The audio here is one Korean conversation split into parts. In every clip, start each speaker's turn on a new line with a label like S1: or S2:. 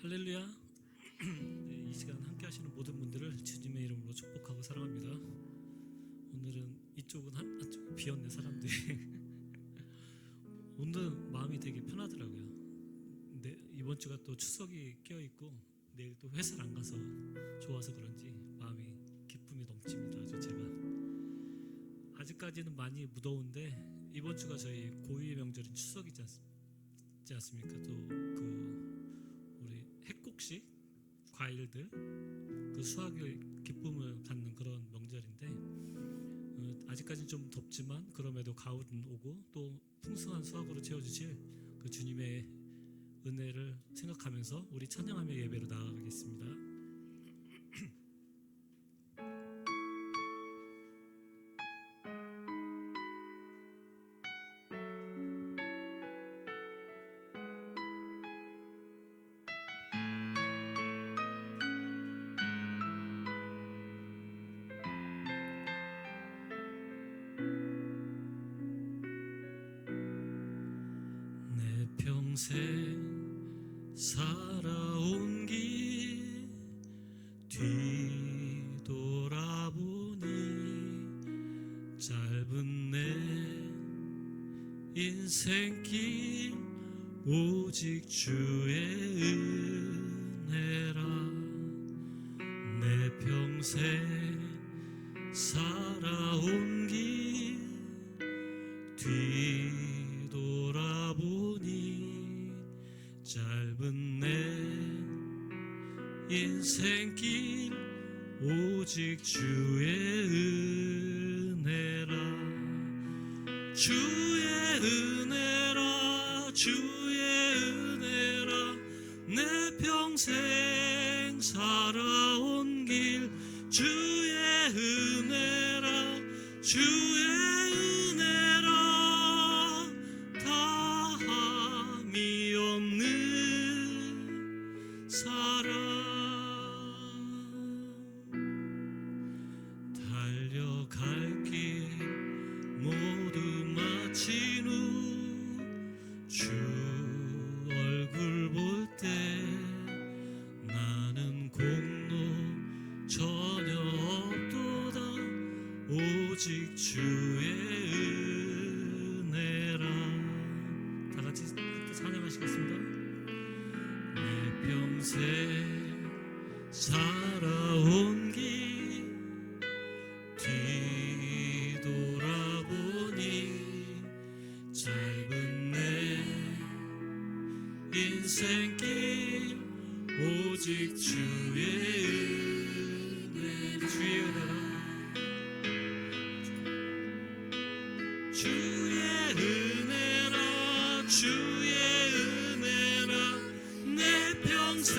S1: 할렐루야. 네, 이 시간 함께 하시는 모든 분들을 주님의 이름으로 축복하고 사랑합니다. 오늘은 이쪽은 한쪽 비었네 사람들이. 오늘은 마음이 되게 편하더라고요. 근데 이번 주가 또 추석이 껴있고 내일 또 회사를 안 가서 좋아서 그런지 마음이 기쁨이 넘칩니다. 아주 제가 아직까지는 많이 무더운데 이번 주가 저희 고유의 명절인 추석이지 않습니까? 또 우리 핵곡식 과일들 그 수확의 기쁨을 갖는 그런 명절인데 아직까지는 좀 덥지만 그럼에도 가을은 오고 또 풍성한 수확으로 채워주실 그 주님의 은혜를 생각하면서 우리 찬양하며 예배로 나아가겠습니다. 평생 살아온 길 뒤돌아보니 짧은 내 인생길 오직 주의 은혜라. 내 평생 살아온 길 뒤돌아보니 짧은 내 인생길 오직 주의 은혜라. 주의 은혜라 주의 은혜라. 내 평생 살아온 길 주의 은혜라 주의 달려갈 길 모두 마친 후 주 얼굴 볼 때 나는 공로 전혀 없도다 오직 주의 은혜라. 다같이 찬양하시겠습니다. 내 평생 살아온 길 뒤돌아보니 짧은 내 인생길 오직 주의 은혜. 주의 은혜라 주의 은혜라 주의 은혜라. 내 평생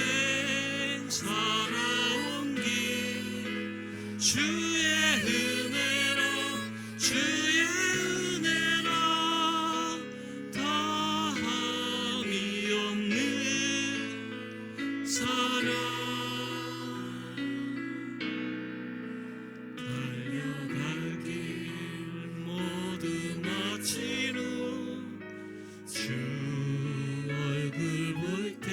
S1: 살아온 길 주의 은혜라 주의 은혜라. 다함이 없는 사랑 달려갈 길 모두 마친 후 주 얼굴 볼 때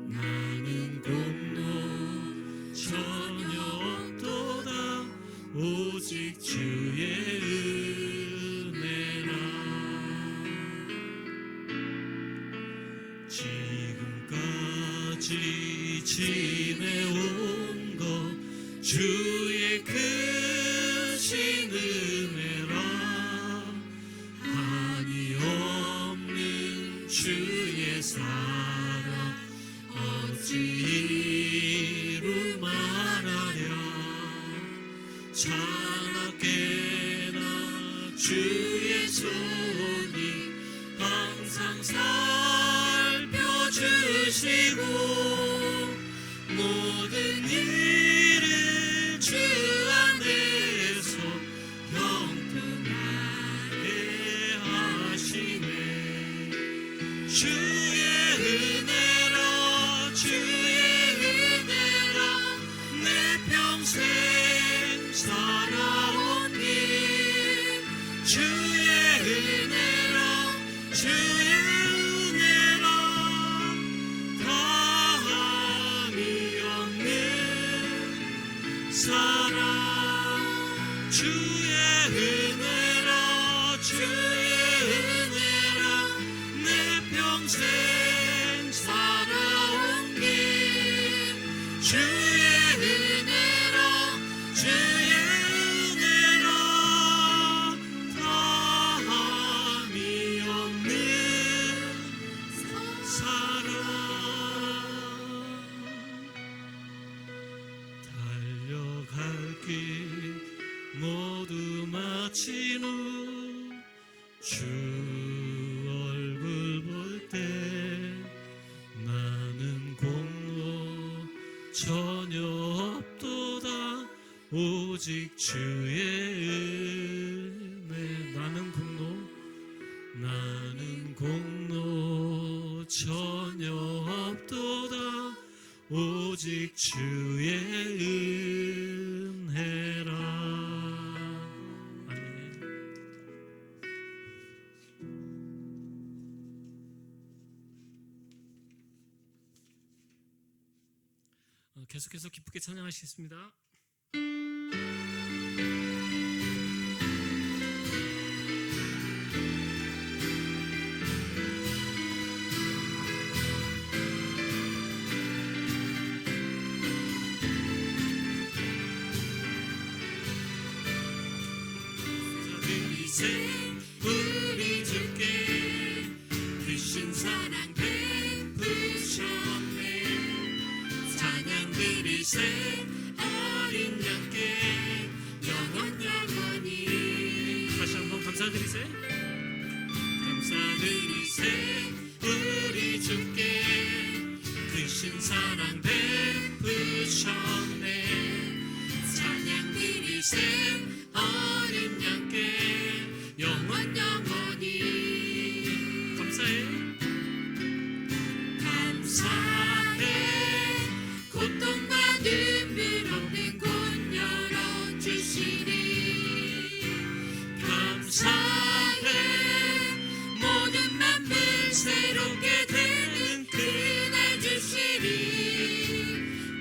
S1: 나는 공로 전혀 없도다 오직 주의 은혜라. 지금까지 지내온 것 주의 크신 은혜라. 한이 없는 주의 사랑 어찌 이루 말하랴. 차갑게나 주의 손이 항상 살펴주시고 모든 일을 주 안에서 형통하게 하시네. 주의 은혜라 주의 은혜라. 내 평생 살아온 길 주의 은혜라 주의 은혜라. 다 주의 은혜로 내 평생 살아온 길 주의 은혜로 다함이 없는 사랑 달려갈 길 모두 마친 후 주 얼굴 볼 때 나는 공로 전혀 없도다 오직 주의 은혜 나는 공로 전혀 없도다 오직 주의 은혜라. 아멘. 계속해서 기쁘게 찬양하시겠습니다. 우리 주께 크신 사랑 베푸셨네 찬양 드리세 어린 양께 영원히 다시 한번 감사드리세 우리 주께 크신 사랑 베푸셨네 찬양 드리세 어린 양께 영원히 감사해 고통과 눈물 없는 곳 열어주시니 감사해 모든 만물 새롭게 되는 그날 주시니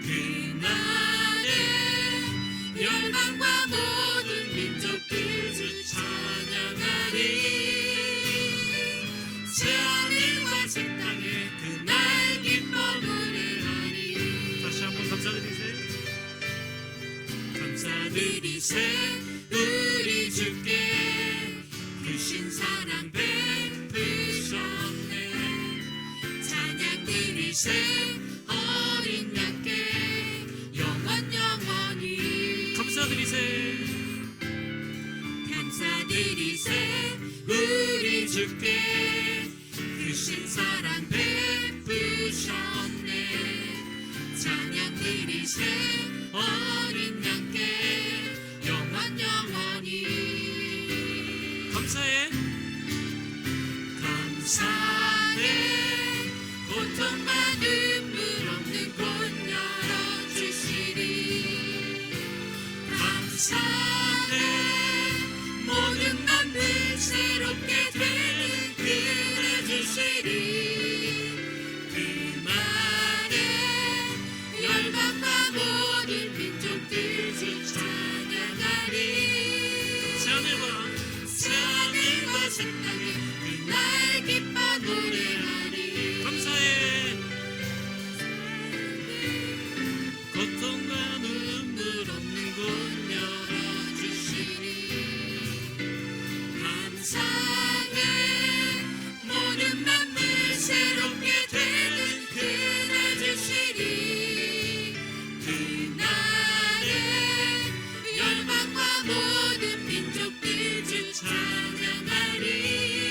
S1: 그날에 열방과 모든 민족들 주 찬양하리 새하늘과 새 땅에 그날 기뻐 노래하리 다시 한번 감사드리세 우리 주께 크신 사랑 베푸셨네 찬양 드리세 어린 양께 영원히 감사드리세 우리 주께 크신 사랑 베푸셨네 찬양 드리세 어린 양께 영원히 감사해 고통과 눈물 없는 곳 열어주시니 감사해 모든 만물 새롭게 되는 그날 주시니 그날에 열방과 모든 민족들 주 찬양하리 새하늘과 새 땅에 그날 기뻐 노래하리 감사해 고통과 눈물 없는 곳 열어주시니 감사해 모든 만물 새롭게 되는 그날 주시니 그날에 열방과 모든 민족들 주 찬양하리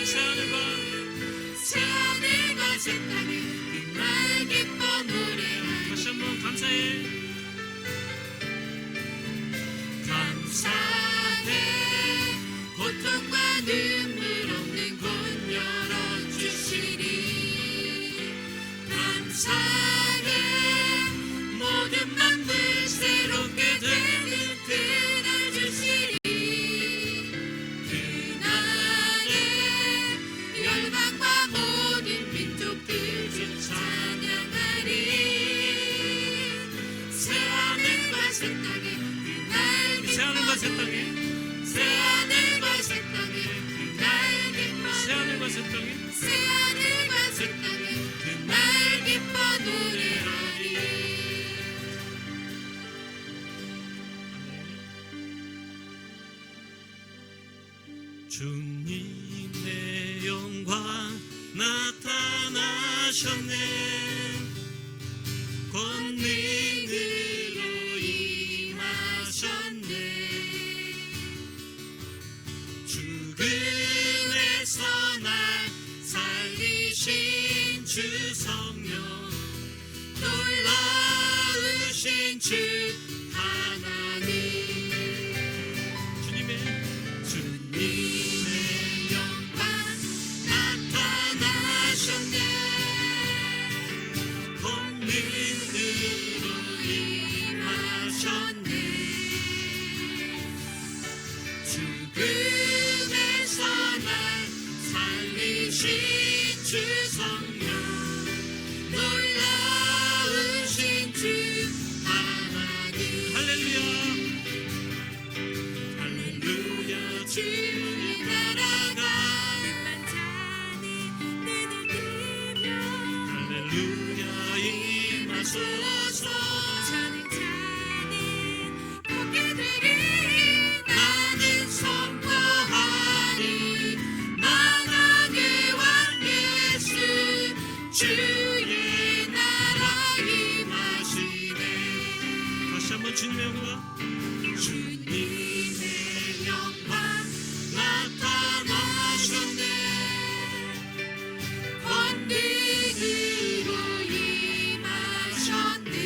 S1: 새 땅에
S2: 새하늘과 새 땅에 그날 기뻐 노래하리.
S1: 주님의 영광 나타나셨네. 권능으로 임하셨네. 죽음에서 날 살리신 주 성령, 놀라우신 주 하나님. 주님의 영광 나타나셨네. 권능으로 임하셨네. 죽음에서 날 살리신 주 성령, 놀라우신 주 하나님. 할렐루야. 할렐루야. 주의 나라가
S2: 눈만 자니 눈을 뜨며
S1: 할렐루야 임하소서.
S2: 저는 자는 보게 되리.
S1: 나는 선포하리. 만왕의 왕 예수 주의 나라 임하시네. 다시 한번 주님의 영광. 주님의 영광 나타나셨네. 권능으로 임하셨네.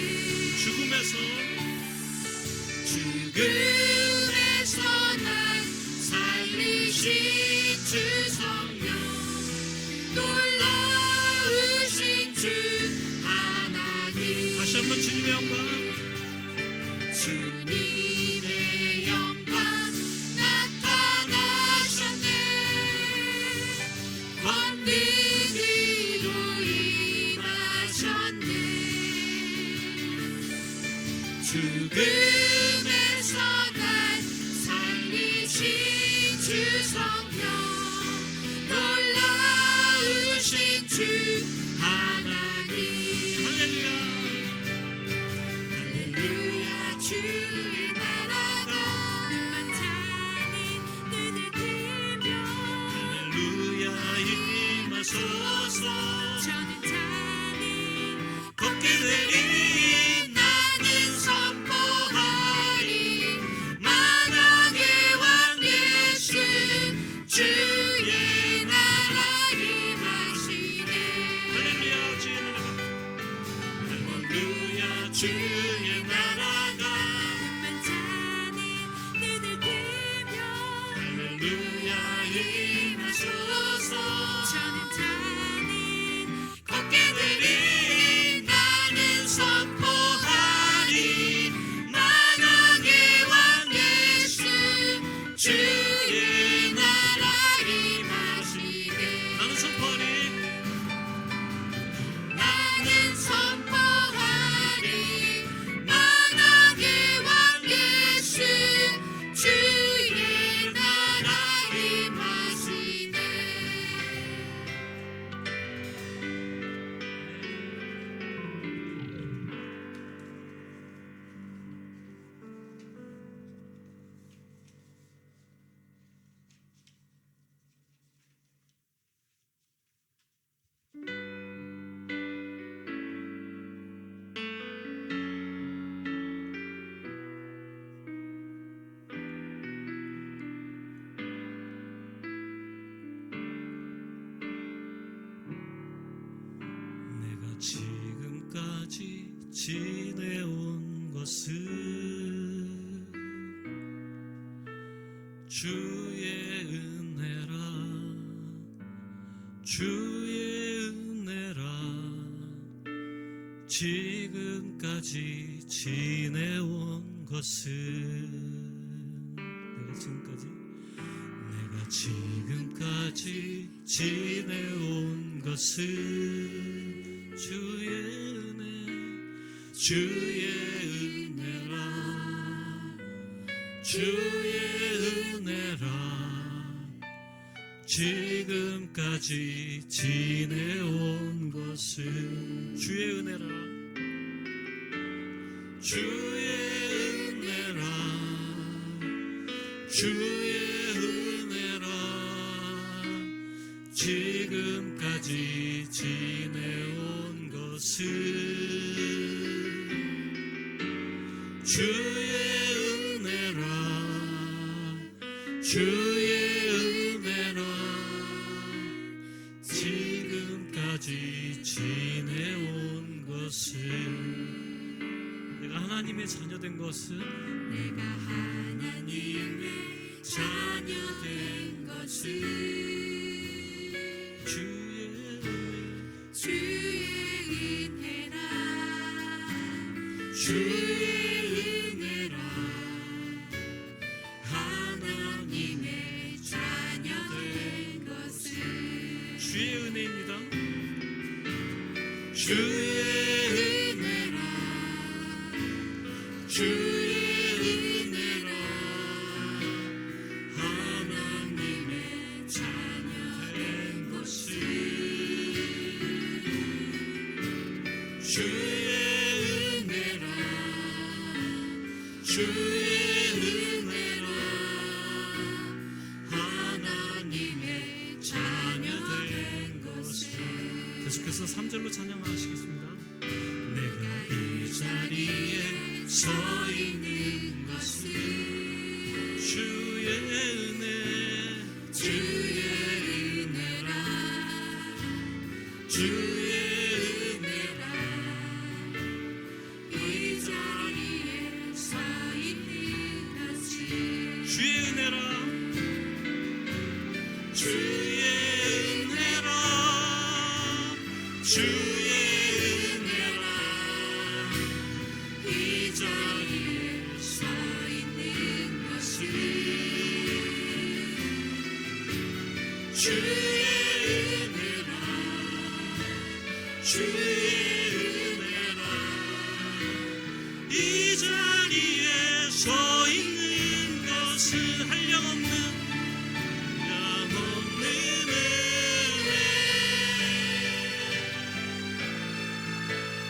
S1: 죽음에서 날 살리신 주 성령, 놀라우신 주 하나님. 다시 한번 주님의 영광. 주님의 영광 나타나셨네. 권능으로 임하셨네. 죽음에서 날 살리신 주 성령, 놀라우신 주 하나님. 할렐루야. 할렐루야. 주의 나라가
S2: 눈만 자니 눈을 뜨며
S1: 할렐루야 임하소서.
S2: 저는 자니
S1: 걷게 되리. 나는 선포하리. 만왕의 왕 예수 주의 나라 임하시네. 할렐루야. 주의 나라가 할렐루야. 주의 나라가
S2: 눈만 자니 눈을 뜨며
S1: 할렐루야 임하소서.
S2: 저는 자니
S1: 걷게 되리. 나는 선포하리. 만왕의 왕 예수 주의 나라 임하시네. 나는 선포하리. 나는 선포하리. 만왕의 왕 예수 주의 나라 임하시네. 내가 지금까지 지내온 것은 주의 은혜라. 주의 은혜라. 지금까지 지내온 것은 내가 지금까지 지내온 것은 주의 은혜. 주의 은혜라. 주의 은혜라. 지금까지 지내온 것은 주의 은혜라 주의 은혜라 주의 은혜라 지금까지 지내온 것은 주의 은혜라 주의 은혜라 지금까지 지내온 것은 내가 하나님의 자녀된 것은
S2: 내가 하나님의 자녀된 것은
S1: 주의
S2: 은혜라
S1: 주의
S2: 은혜라 하나님의 자녀된 것은
S1: 주의 은혜입니다.
S2: 주의 은혜라 주의 은혜라 하나님의 자녀된 것은
S1: 주의 은혜라
S2: 주의 은혜라 하나님의 자녀된 것은
S1: 계속해서 3절로 찬양하시겠습니다. 내가 이 자리에
S2: 서 있는 것은
S1: 주의 은혜
S2: 주의 은혜라 주의 은혜라 이 자리에 서 있는 것은
S1: 주의 은혜라 주의 은혜라 주의 은혜라
S2: 이 자리에 서 있는 것은
S1: 주의 은혜라 주의 은혜라 이 자리에 서 있는 것은 한량없는 은혜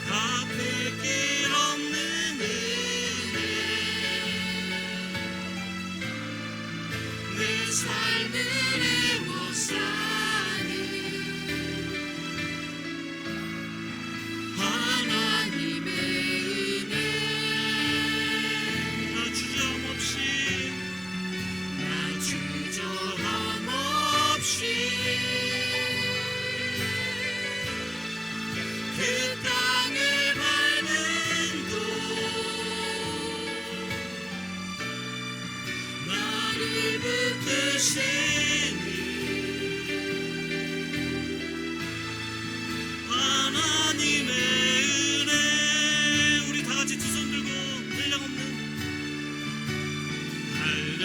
S1: 갚을 길 없는 은혜 내 삶을
S2: 사는
S1: 하나님의 은혜 나 주저함없이 그 땅을 밟은 도 나를 붙드시니 하나님의 은혜 우리 다같이 두 손 들고 한량없는 은혜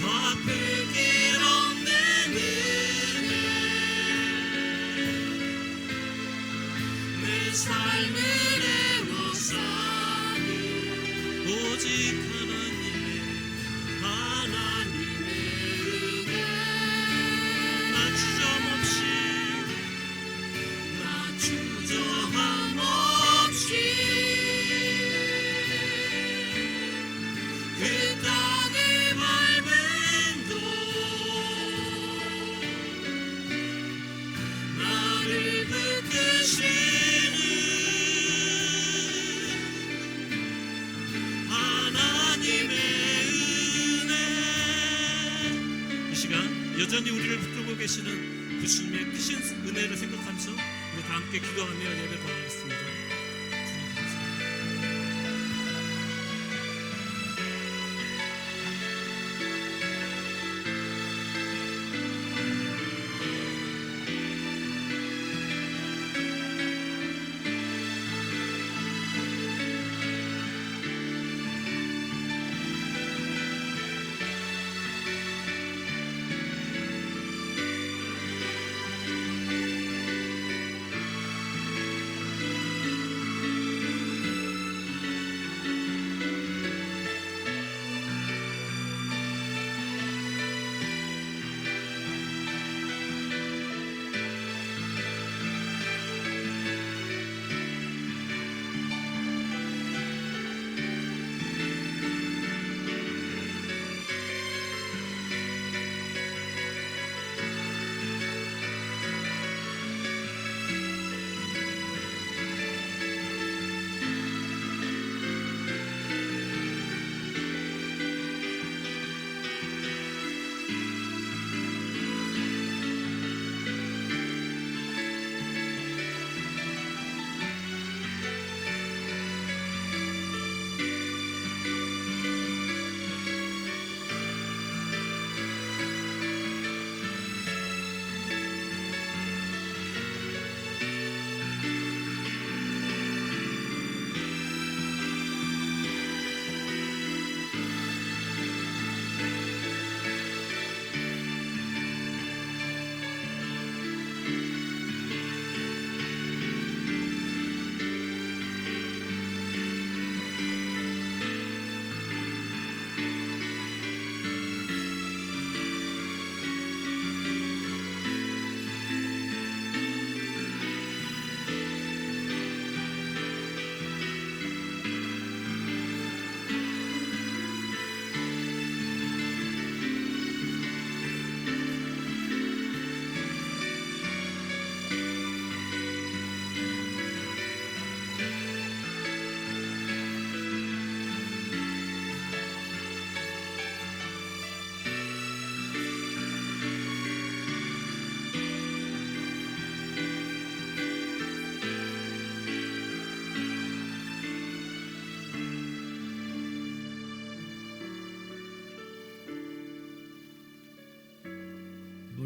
S1: 갚을 길 없는 은혜 내 삶을 애워싸는 오직 하나님의 은혜 나 주저함없이 그 땅을 밟은 도 나를 붙드시는 하나님의 은혜 이 시간 여전히 우리를 붙들고 계시는 그 주님의 크신 은혜를 생각하면서 우리 다 함께 기도하며 예배 드리겠습니다.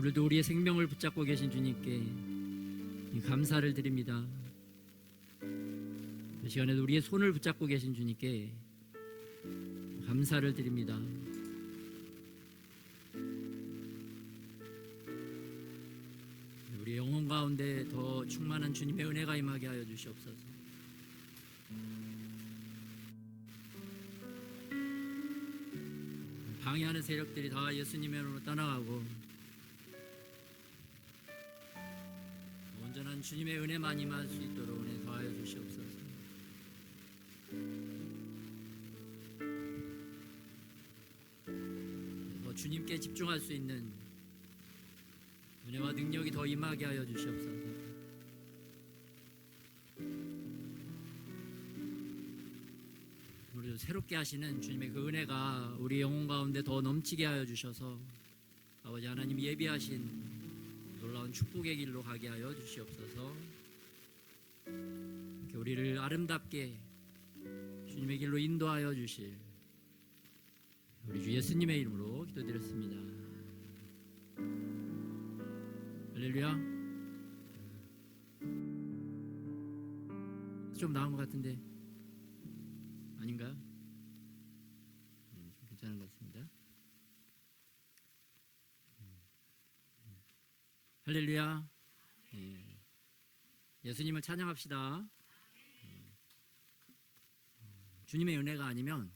S3: 오늘도 우리의 생명을 붙잡고 계신 주님께 감사를 드립니다. 이 시간에도 우리의 손을 붙잡고 계신 주님께 감사를 드립니다. 우리의 영혼 가운데 더 충만한 주님의 은혜가 임하게 하여 주시옵소서. 방해하는 세력들이 다 예수님의 이름으로 떠나가고 온전한 주님의 은혜만 임할 수 있도록 은혜 더하여 주시옵소서. 더 주님께 집중할 수 있는 은혜와 능력이 더 임하게 하여 주시옵소서. 우리도 새롭게 하시는 주님의 그 은혜가 우리 영혼 가운데 더 넘치게 하여 주셔서 아버지 하나님 예비하신 놀라운 축복의 길로 가게 하여 주시옵소서. 이렇게 우리를 아름답게 주님의 길로 인도하여 주실 우리 주 예수님의 이름으로 기도드렸습니다. 할렐루야. 좀 나은 것 같은데 아닌가요? 좀 괜찮은 것 같습니다. 할렐루야. 예수님을 찬양합시다. 주님의 은혜가 아니면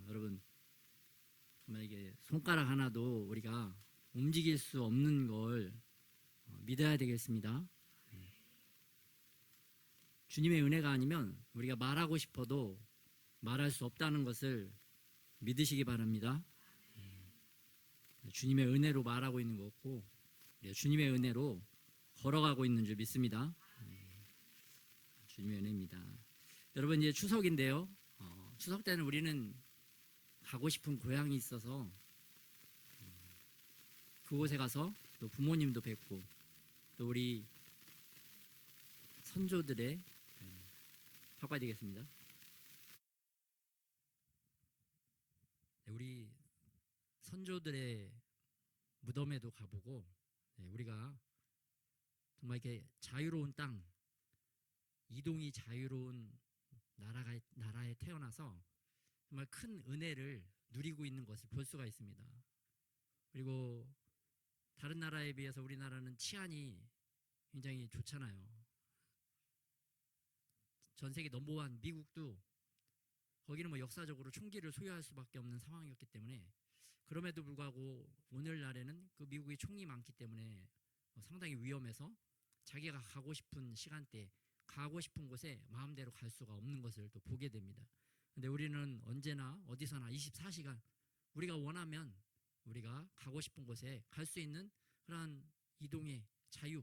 S3: 여러분 정말 이게 손가락 하나도 우리가 움직일 수 없는 걸 믿어야 되겠습니다. 주님의 은혜가 아니면 우리가 말하고 싶어도 말할 수 없다는 것을 믿으시기 바랍니다. 주님의 은혜로 말하고 있는 거 없고 주님의 은혜로 걸어가고 있는 줄 믿습니다. 주님의 은혜입니다. 여러분 이제 추석인데요. 추석 때는 우리는 가고 싶은 고향이 있어서 그곳에 가서 또 부모님도 뵙고 또 우리 선조들의 효과 되겠습니다. 우리 선조들의 무덤에도 가보고 우리가 정말 이렇게 자유로운 땅, 이동이 자유로운 나라에 태어나서 정말 큰 은혜를 누리고 있는 것을 볼 수가 있습니다. 그리고 다른 나라에 비해서 우리나라는 치안이 굉장히 좋잖아요. 전 세계 넘버원 미국도 거기는 뭐 역사적으로 총기를 소유할 수밖에 없는 상황이었기 때문에 그럼에도 불구하고 오늘날에는 그 미국이 총이 많기 때문에 상당히 위험해서 자기가 가고 싶은 시간대, 가고 싶은 곳에 마음대로 갈 수가 없는 것을 또 보게 됩니다. 근데 우리는 언제나 어디서나 24시간 우리가 원하면 우리가 가고 싶은 곳에 갈 수 있는 그러한 이동의 자유,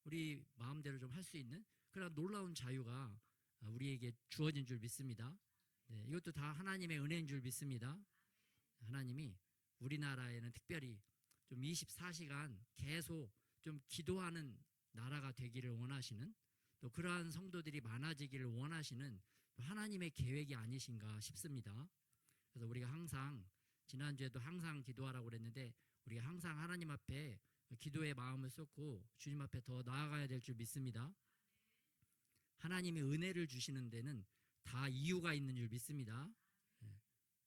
S3: 우리 마음대로 좀 할 수 있는 그런 놀라운 자유가 우리에게 주어진 줄 믿습니다. 이것도 다 하나님의 은혜인 줄 믿습니다. 하나님이 우리나라에는 특별히 좀 24시간 계속 좀 기도하는 나라가 되기를 원하시는 또 그러한 성도들이 많아지기를 원하시는 하나님의 계획이 아니신가 싶습니다. 그래서 우리가 항상 지난주에도 항상 기도하라고 그랬는데 우리가 항상 하나님 앞에 기도의 마음을 쏟고 주님 앞에 더 나아가야 될 줄 믿습니다. 하나님이 은혜를 주시는 데는 다 이유가 있는 줄 믿습니다.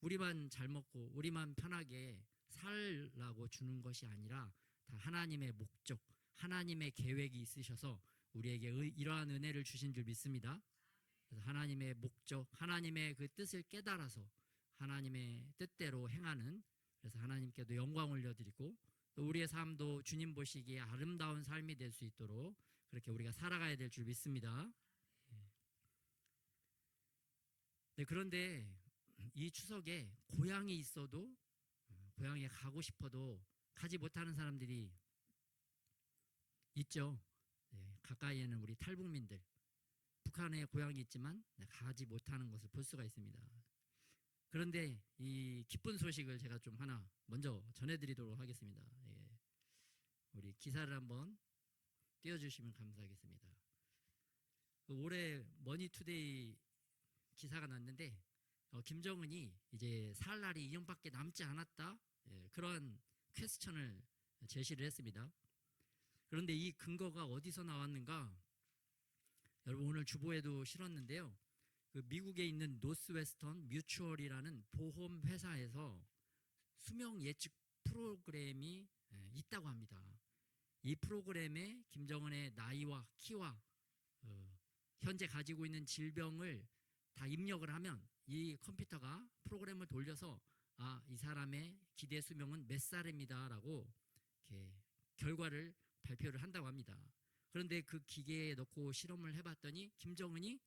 S3: 우리만 잘 먹고 우리만 편하게 살라고 주는 것이 아니라 다 하나님의 목적, 하나님의 계획이 있으셔서 우리에게 이러한 은혜를 주신 줄 믿습니다. 그래서 하나님의 목적, 하나님의 그 뜻을 깨달아서 하나님의 뜻대로 행하는, 그래서 하나님께도 영광 올려드리고 또 우리의 삶도 주님 보시기에 아름다운 삶이 될 수 있도록 그렇게 우리가 살아가야 될 줄 믿습니다. 네, 그런데 이 추석에 고향이 있어도 고향에 가고 싶어도 가지 못하는 사람들이 있죠. 가까이에는 우리 탈북민들, 북한에 고향이 있지만 가지 못하는 것을 볼 수가 있습니다. 그런데 이 기쁜 소식을 제가 좀 하나 먼저 전해드리도록 하겠습니다. 우리 기사를 한번 띄워주시면 감사하겠습니다. 올해 머니투데이 기사가 났는데 김정은이 이제 살 날이 2년밖에 남지 않았다, 그런 퀘스천을 제시를 했습니다. 그런데 이 근거가 어디서 나왔는가? 여러분 오늘 주보에도 실었는데요. 그 미국에 있는 노스웨스턴 뮤추얼이라는 보험 회사에서 수명 예측 프로그램이 있다고 합니다. 이 프로그램에 김정은의 나이와 키와 현재 가지고 있는 질병을 다 입력을 하면 이 컴퓨터가 프로그램을 돌려서 이 사람의 기대 수명은 몇 살입니다라고 이렇게 결과를 발표를 한다고 합니다. 그런데 그 기계에 넣고 실험을 해봤더니 김정은이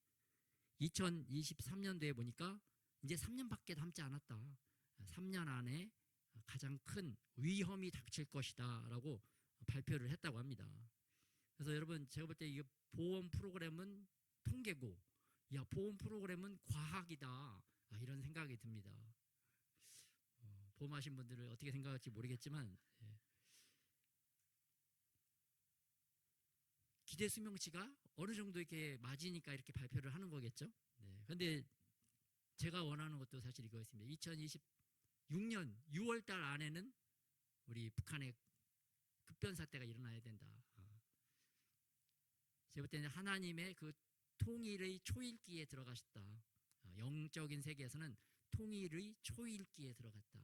S3: 2023년도에 보니까 이제 3년밖에 남지 않았다. 3년 안에 가장 큰 위험이 닥칠 것이다 라고 발표를 했다고 합니다. 그래서 여러분 제가 볼 때 이 보험 프로그램은 통계고 보험 프로그램은 과학이다 이런 생각이 듭니다. 보험하신 분들은 어떻게 생각할지 모르겠지만 기대 수명치가 어느 정도 이렇게 맞으니까 이렇게 발표를 하는 거겠죠. 그런데 제가 원하는 것도 사실 이거였습니다. 2026년 6월 달 안에는 우리 북한의 급변 사태가 일어나야 된다. 제가 볼 때는 하나님의 그 통일의 초일기에 들어가셨다. 영적인 세계에서는 통일의 초일기에 들어갔다.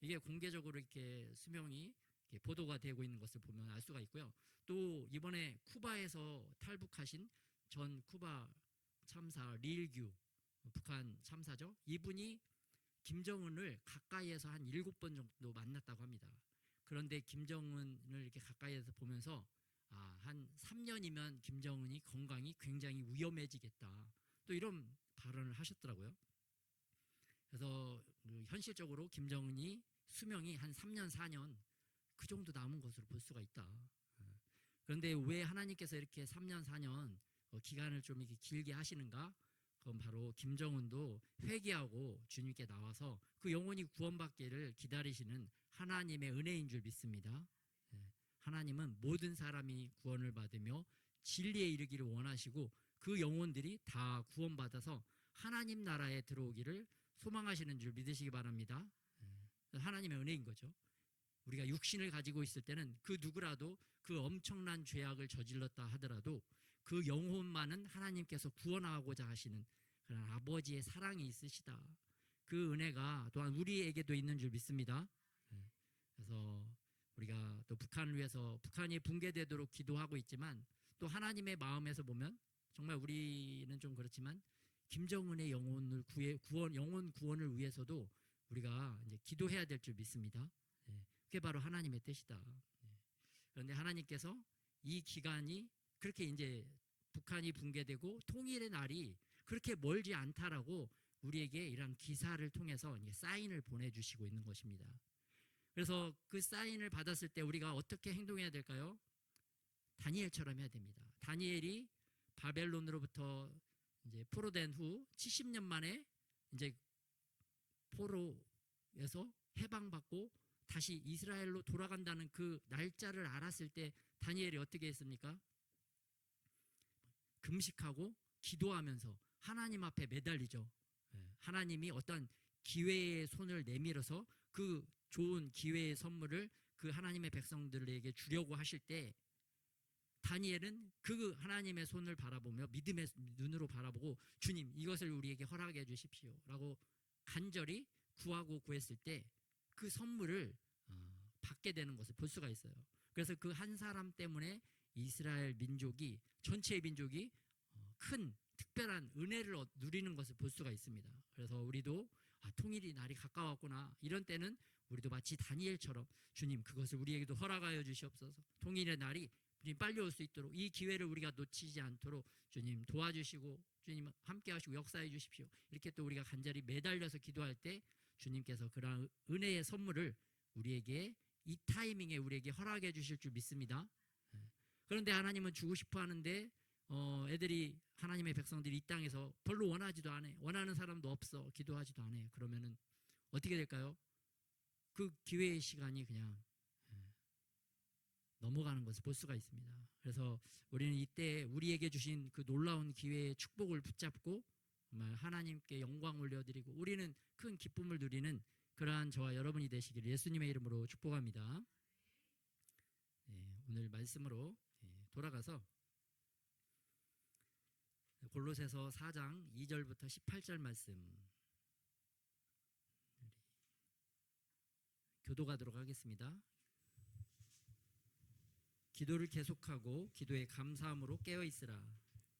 S3: 이게 공개적으로 이렇게 수명이 이렇게 보도가 되고 있는 것을 보면 알 수가 있고요. 또 이번에 쿠바에서 탈북하신 전 쿠바 참사 릴규 북한 참사죠. 이분이 김정은을 가까이에서 한 7번 정도 만났다고 합니다. 그런데 김정은을 이렇게 가까이에서 보면서 한 3년이면 김정은이 건강이 굉장히 위험해지겠다. 또 이런 발언을 하셨더라고요. 그래서 현실적으로 김정은이 수명이 한 3년, 4년 그 정도 남은 것으로 볼 수가 있다. 그런데 왜 하나님께서 이렇게 3년, 4년 기간을 좀 이렇게 길게 하시는가? 그건 바로 김정은도 회개하고 주님께 나와서 그 영혼이 구원받기를 기다리시는 하나님의 은혜인 줄 믿습니다. 하나님은 모든 사람이 구원을 받으며 진리에 이르기를 원하시고 그 영혼들이 다 구원받아서 하나님 나라에 들어오기를 소망하시는 줄 믿으시기 바랍니다. 하나님의 은혜인 거죠. 우리가 육신을 가지고 있을 때는 그 누구라도 그 엄청난 죄악을 저질렀다 하더라도 그 영혼만은 하나님께서 구원하고자 하시는 그런 아버지의 사랑이 있으시다. 그 은혜가 또한 우리에게도 있는 줄 믿습니다. 그래서 우리가 또 북한을 위해서 북한이 붕괴되도록 기도하고 있지만 또 하나님의 마음에서 보면 정말 우리는 좀 그렇지만 김정은의 영혼을 영혼 구원을 위해서도 우리가 이제 기도해야 될 줄 믿습니다. 그게 바로 하나님의 뜻이다. 그런데 하나님께서 이 기간이 그렇게 이제 북한이 붕괴되고 통일의 날이 그렇게 멀지 않다라고 우리에게 이런 기사를 통해서 이제 사인을 보내주시고 있는 것입니다. 그래서 그 사인을 받았을 때 우리가 어떻게 행동해야 될까요? 다니엘처럼 해야 됩니다. 다니엘이 바벨론으로부터 이제 포로된 후 70년 만에 이제 포로에서 해방받고 다시 이스라엘로 돌아간다는 그 날짜를 알았을 때 다니엘이 어떻게 했습니까? 금식하고 기도하면서 하나님 앞에 매달리죠. 하나님이 어떤 기회의 손을 내밀어서 그 좋은 기회의 선물을 그 하나님의 백성들에게 주려고 하실 때 다니엘은 그 하나님의 손을 바라보며 믿음의 눈으로 바라보고 주님 이것을 우리에게 허락해 주십시오 라고 간절히 구하고 구했을 때 그 선물을 받게 되는 것을 볼 수가 있어요. 그래서 그 한 사람 때문에 이스라엘 민족이 전체 민족이 큰 특별한 은혜를 누리는 것을 볼 수가 있습니다. 그래서 우리도 통일이 날이 가까웠구나 이런 때는 우리도 마치 다니엘처럼 주님 그것을 우리에게도 허락하여 주시옵소서. 통일의 날이 주님 빨리 올 수 있도록 이 기회를 우리가 놓치지 않도록 주님 도와주시고 주님 함께 하시고 역사해 주십시오. 이렇게 또 우리가 간절히 매달려서 기도할 때 주님께서 그러한 은혜의 선물을 우리에게 이 타이밍에 우리에게 허락해 주실 줄 믿습니다. 그런데 하나님은 주고 싶어 하는데 애들이 하나님의 백성들이 이 땅에서 별로 원하지도 않아. 원하는 사람도 없어. 기도하지도 않아. 그러면은 어떻게 될까요? 그 기회의 시간이 그냥 넘어가는 것을 볼 수가 있습니다. 그래서 우리는 이때 우리에게 주신 그 놀라운 기회의 축복을 붙잡고 정말 하나님께 영광 올려드리고 우리는 큰 기쁨을 누리는 그러한 저와 여러분이 되시기를 예수님의 이름으로 축복합니다. 오늘 말씀으로 돌아가서 골로새서 4장 2절부터 18절 말씀 교도가도록 하겠습니다. 기도를 계속하고 기도에 감사함으로 깨어 있으라.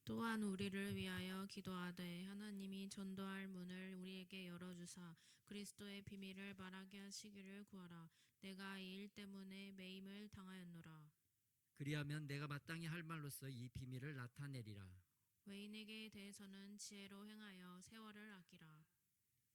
S4: 또한 우리를 위하여 기도하되 하나님이 전도할 문을 우리에게 열어주사 그리스도의 비밀을 말하게 하시기를 구하라. 내가 이 일 때문에 매임을 당하였노라.
S3: 그리하면 내가 마땅히 할 말로써 이 비밀을 나타내리라.
S4: 외인에게 대해서는 지혜로 행하여 세월을 아끼라.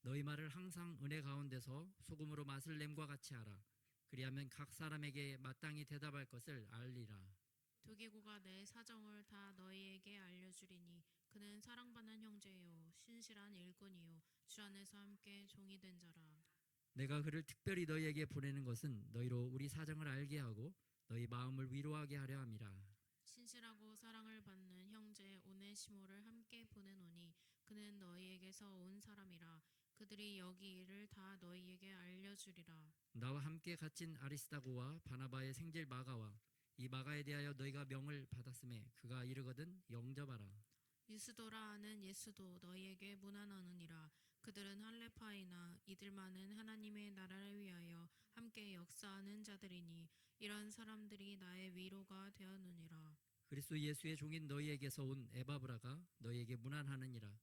S3: 너희 말을 항상 은혜 가운데서 소금으로 맛을 냄과 같이 하라. 그리하면 각 사람에게 마땅히 대답할 것을 알리라.
S4: 두기고가 내 사정을 다 너희에게 알려주리니 그는 사랑받는 형제요 신실한 일꾼이요 주 안에서 함께 종이 된 자라.
S3: 내가 그를 특별히 너희에게 보내는 것은 너희로 우리 사정을 알게 하고 너희 마음을 위로하게 하려 함이라.
S4: 신실하고 사랑을 받는 형제 오네시모를 함께 보내노니 그는 너희에게서 온 사람이라. 그들이 여기 일을 다 너희에게 알려주리라.
S3: 나와 함께 갇힌 아리스다고와 바나바의 생질 마가와 이 마가에 대하여 너희가 명을 받았음에 그가 이르거든 영접하라.
S4: 유스도라 하는 예수도 너희에게 문안하느니라. 그들은 할레파이나 이들만은 하나님의 나라를 위하여 함께 역사하는 자들이니 이런 사람들이 나의 위로가 되었느니라.
S3: 그리스도 예수의 종인 너희에게서 온 에바브라가 너희에게 문안하느니라.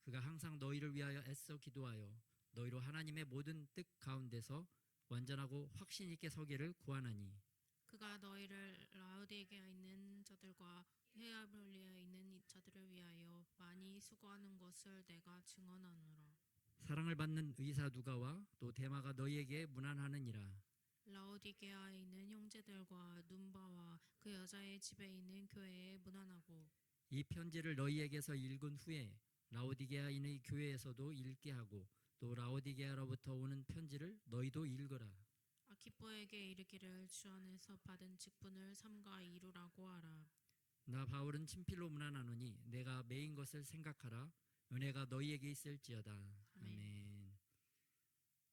S3: 그가 항상 너희를 위하여 애써 기도하여 너희로 하나님의 모든 뜻 가운데서 완전하고 확신 있게 서기를 구하나니
S4: 그가 너희를 라우디게아에 있는 자들과 히에라폴리아에 있는 자들을 위하여 많이 수고하는 것을 내가 증언하노라.
S3: 사랑을 받는 의사 누가와 또 데마가 너희에게 문안하느니라.
S4: 라우디게아에 있는 형제들과 눈바와 그 여자의 집에 있는 교회에 문안하고
S3: 이 편지를 너희에게서 읽은 후에 라오디게아인의 교회에서도 읽게 하고 또 라오디게아로부터 오는 편지를 너희도 읽으라.
S4: 아키포에게 이르기를 주 안에서 받은 직분을 삼가 이루라고 하라.
S3: 나 바울은 친필로 문안하노니 내가 매인 것을 생각하라. 은혜가 너희에게 있을지어다. 아멘.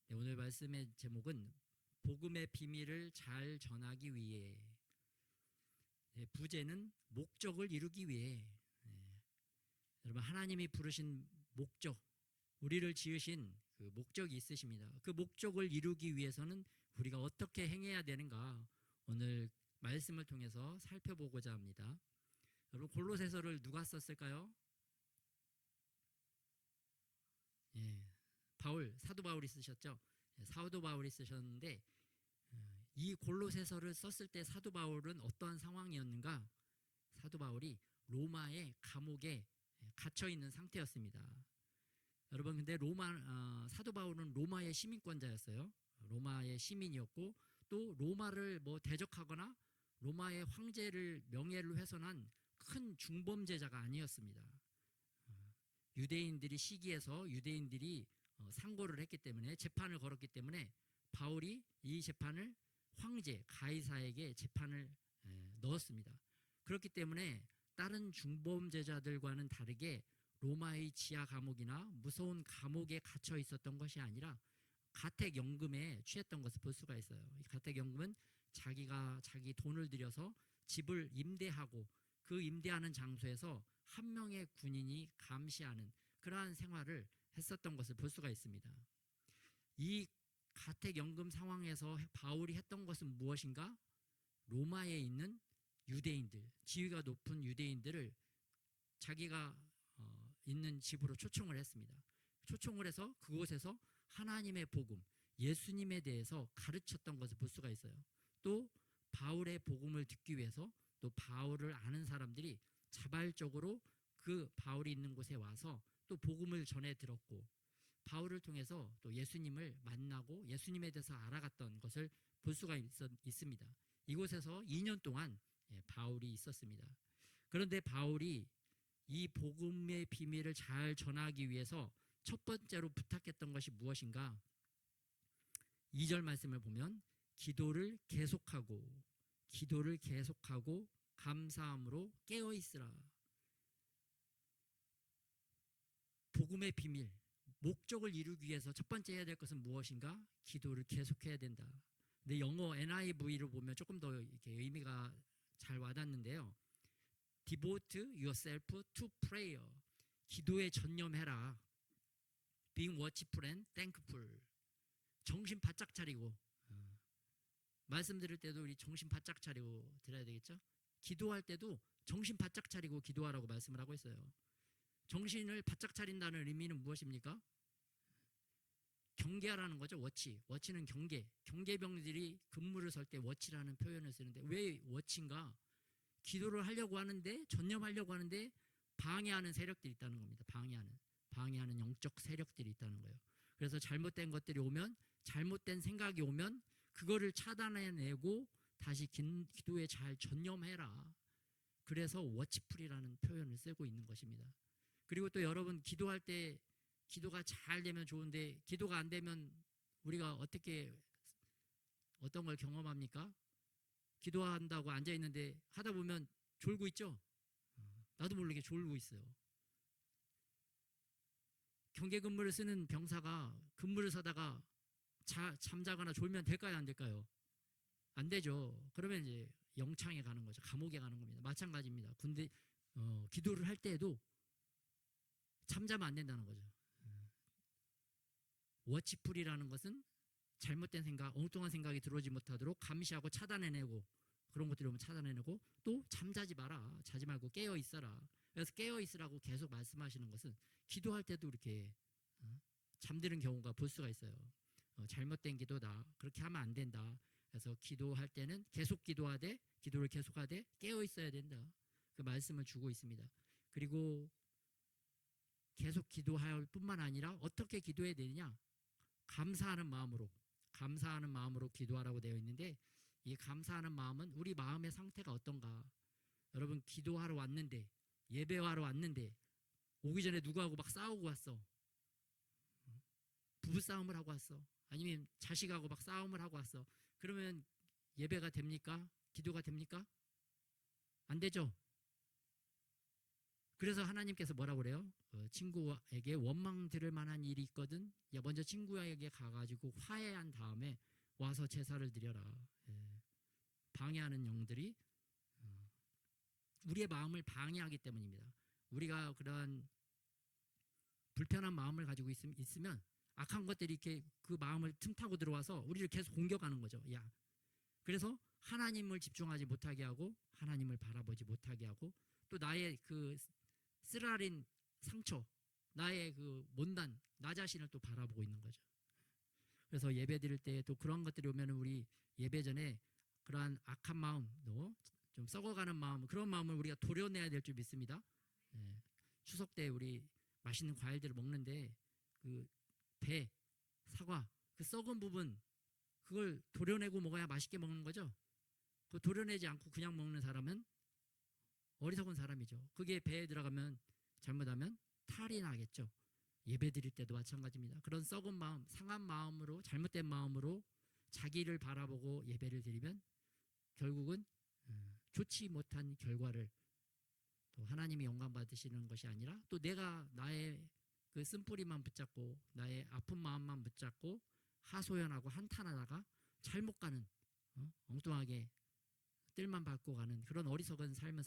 S3: 네, 오늘 말씀의 제목은 복음의 비밀을 잘 전하기 위해. 부제는 목적을 이루기 위해. 여러분 하나님이 부르신 목적, 우리를 지으신 그 목적이 있으십니다. 그 목적을 이루기 위해서는 우리가 어떻게 행해야 되는가 오늘 말씀을 통해서 살펴보고자 합니다. 여러분 골로새서를 누가 썼을까요? 사도 바울이 쓰셨죠. 사도 바울이 쓰셨는데 이 골로새서를 썼을 때 사도 바울은 어떠한 상황이었는가? 사도 바울이 로마의 감옥에 갇혀 있는 상태였습니다. 여러분 근데 사도 바울은 로마의 시민권자였어요. 로마의 시민이었고 또 로마를 대적하거나 로마의 황제를 명예를 훼손한 큰 중범죄자가 아니었습니다. 유대인들이 시기해서 유대인들이 상고를 했기 때문에 재판을 걸었기 때문에 바울이 이 재판을 황제 가이사에게 재판을 넣었습니다. 그렇기 때문에 다른 중범죄자들과는 다르게 로마의 지하 감옥이나 무서운 감옥에 갇혀 있었던 것이 아니라 가택연금에 취했던 것을 볼 수가 있어요. 이 가택연금은 자기가 자기 돈을 들여서 집을 임대하고 그 임대하는 장소에서 한 명의 군인이 감시하는 그러한 생활을 했었던 것을 볼 수가 있습니다. 이 가택연금 상황에서 바울이 했던 것은 무엇인가? 로마에 있는 유대인들, 지위가 높은 유대인들을 자기가 있는 집으로 초청을 했습니다. 초청을 해서 그곳에서 하나님의 복음, 예수님에 대해서 가르쳤던 것을 볼 수가 있어요. 또 바울의 복음을 듣기 위해서 또 바울을 아는 사람들이 자발적으로 그 바울이 있는 곳에 와서 또 복음을 전해 들었고 바울을 통해서 또 예수님을 만나고 예수님에 대해서 알아갔던 것을 볼 수가 있습니다. 이곳에서 2년 동안 바울이 있었습니다. 그런데 바울이 이 복음의 비밀을 잘 전하기 위해서 첫 번째로 부탁했던 것이 무엇인가? 2절 말씀을 보면 기도를 계속하고 감사함으로 깨어 있으라. 복음의 비밀, 목적을 이루기 위해서 첫 번째 해야 될 것은 무엇인가? 기도를 계속해야 된다. 근데 영어 NIV로 보면 조금 더 이렇게 의미가 잘 와닿는데요. Devote yourself to prayer. 기도에 전념해라. Being watchful and thankful. 정신 바짝 차리고 말씀 들을 때도 우리 정신 바짝 차리고 들어야 되겠죠? 기도할 때도 정신 바짝 차리고 기도하라고 말씀을 하고 있어요. 정신을 바짝 차린다는 의미는 무엇입니까? 경계하라는 거죠. 워치는 경계. 경계병들이 근무를 설 때 워치라는 표현을 쓰는데 왜 워치인가? 기도를 하려고 하는데 전념하려고 하는데 방해하는 세력들이 있다는 겁니다. 방해하는 영적 세력들이 있다는 거예요. 그래서 잘못된 것들이 오면 잘못된 생각이 오면 그거를 차단해내고 다시 기도에 잘 전념해라. 그래서 워치풀이라는 표현을 쓰고 있는 것입니다. 그리고 또 여러분 기도할 때 기도가 잘 되면 좋은데 기도가 안 되면 우리가 어떤 걸 경험합니까? 기도한다고 앉아있는데 하다 보면 졸고 있죠? 나도 모르게 졸고 있어요. 경계 근무를 쓰는 병사가 근무를 서다가 잠자거나 졸면 될까요? 안 될까요? 안 되죠. 그러면 이제 영창에 가는 거죠. 감옥에 가는 겁니다. 마찬가지입니다. 군대 기도를 할 때에도 잠자면 안 된다는 거죠. 워치풀이라는 것은 잘못된 생각, 엉뚱한 생각이 들어오지 못하도록 감시하고 차단해내고 그런 것들이 오면 차단해내고 또 잠자지 마라. 자지 말고 깨어 있어라. 그래서 깨어 있으라고 계속 말씀하시는 것은 기도할 때도 이렇게 잠드는 경우가 볼 수가 있어요. 잘못된 기도다. 그렇게 하면 안 된다. 그래서 기도할 때는 계속 기도하되 기도를 계속하되 깨어 있어야 된다. 그 말씀을 주고 있습니다. 그리고 계속 기도할 뿐만 아니라 어떻게 기도해야 되느냐? 감사하는 마음으로 기도하라고 되어 있는데 이 감사하는 마음은 우리 마음의 상태가 어떤가? 여러분 기도하러 왔는데 예배하러 왔는데 오기 전에 누구하고 막 싸우고 왔어. 부부싸움을 하고 왔어. 아니면 자식하고 막 싸움을 하고 왔어. 그러면 예배가 됩니까? 기도가 됩니까? 안 되죠. 그래서 하나님께서 뭐라고 그래요? 친구에게 원망 들을 만한 일이 있거든. 먼저 친구에게 가가지고 화해한 다음에 와서 제사를 드려라. 방해하는 영들이 우리의 마음을 방해하기 때문입니다. 우리가 그런 불편한 마음을 가지고 있으면 악한 것들이 이렇게 그 마음을 틈타고 들어와서 우리를 계속 공격하는 거죠. 그래서 하나님을 집중하지 못하게 하고 하나님을 바라보지 못하게 하고 또 나의 그 쓰라린 상처, 나의 그 못난 나 자신을 또 바라보고 있는 거죠. 그래서 예배 드릴 때 또 그런 것들이 오면 우리 예배 전에 그러한 악한 마음도 좀 썩어가는 마음, 그런 마음을 우리가 도려내야 될 줄 믿습니다. 추석 때 우리 맛있는 과일들을 먹는데 그 배, 사과, 그 썩은 부분 그걸 도려내고 먹어야 맛있게 먹는 거죠. 그 도려내지 않고 그냥 먹는 사람은 어리석은 사람이죠. 그게 배에 들어가면 잘못하면 탈이 나겠죠. 예배 드릴 때도 마찬가지입니다. 그런 썩은 마음, 상한 마음으로 잘못된 마음으로 자기를 바라보고 예배를 드리면 결국은 좋지 못한 결과를 또 하나님이 영광 받으시는 것이 아니라 또 내가 나의 그 쓴뿌리만 붙잡고 나의 아픈 마음만 붙잡고 하소연하고 한탄하다가 잘못 가는 엉뚱하게 뜰만 밟고 가는 그런 어리석은 삶을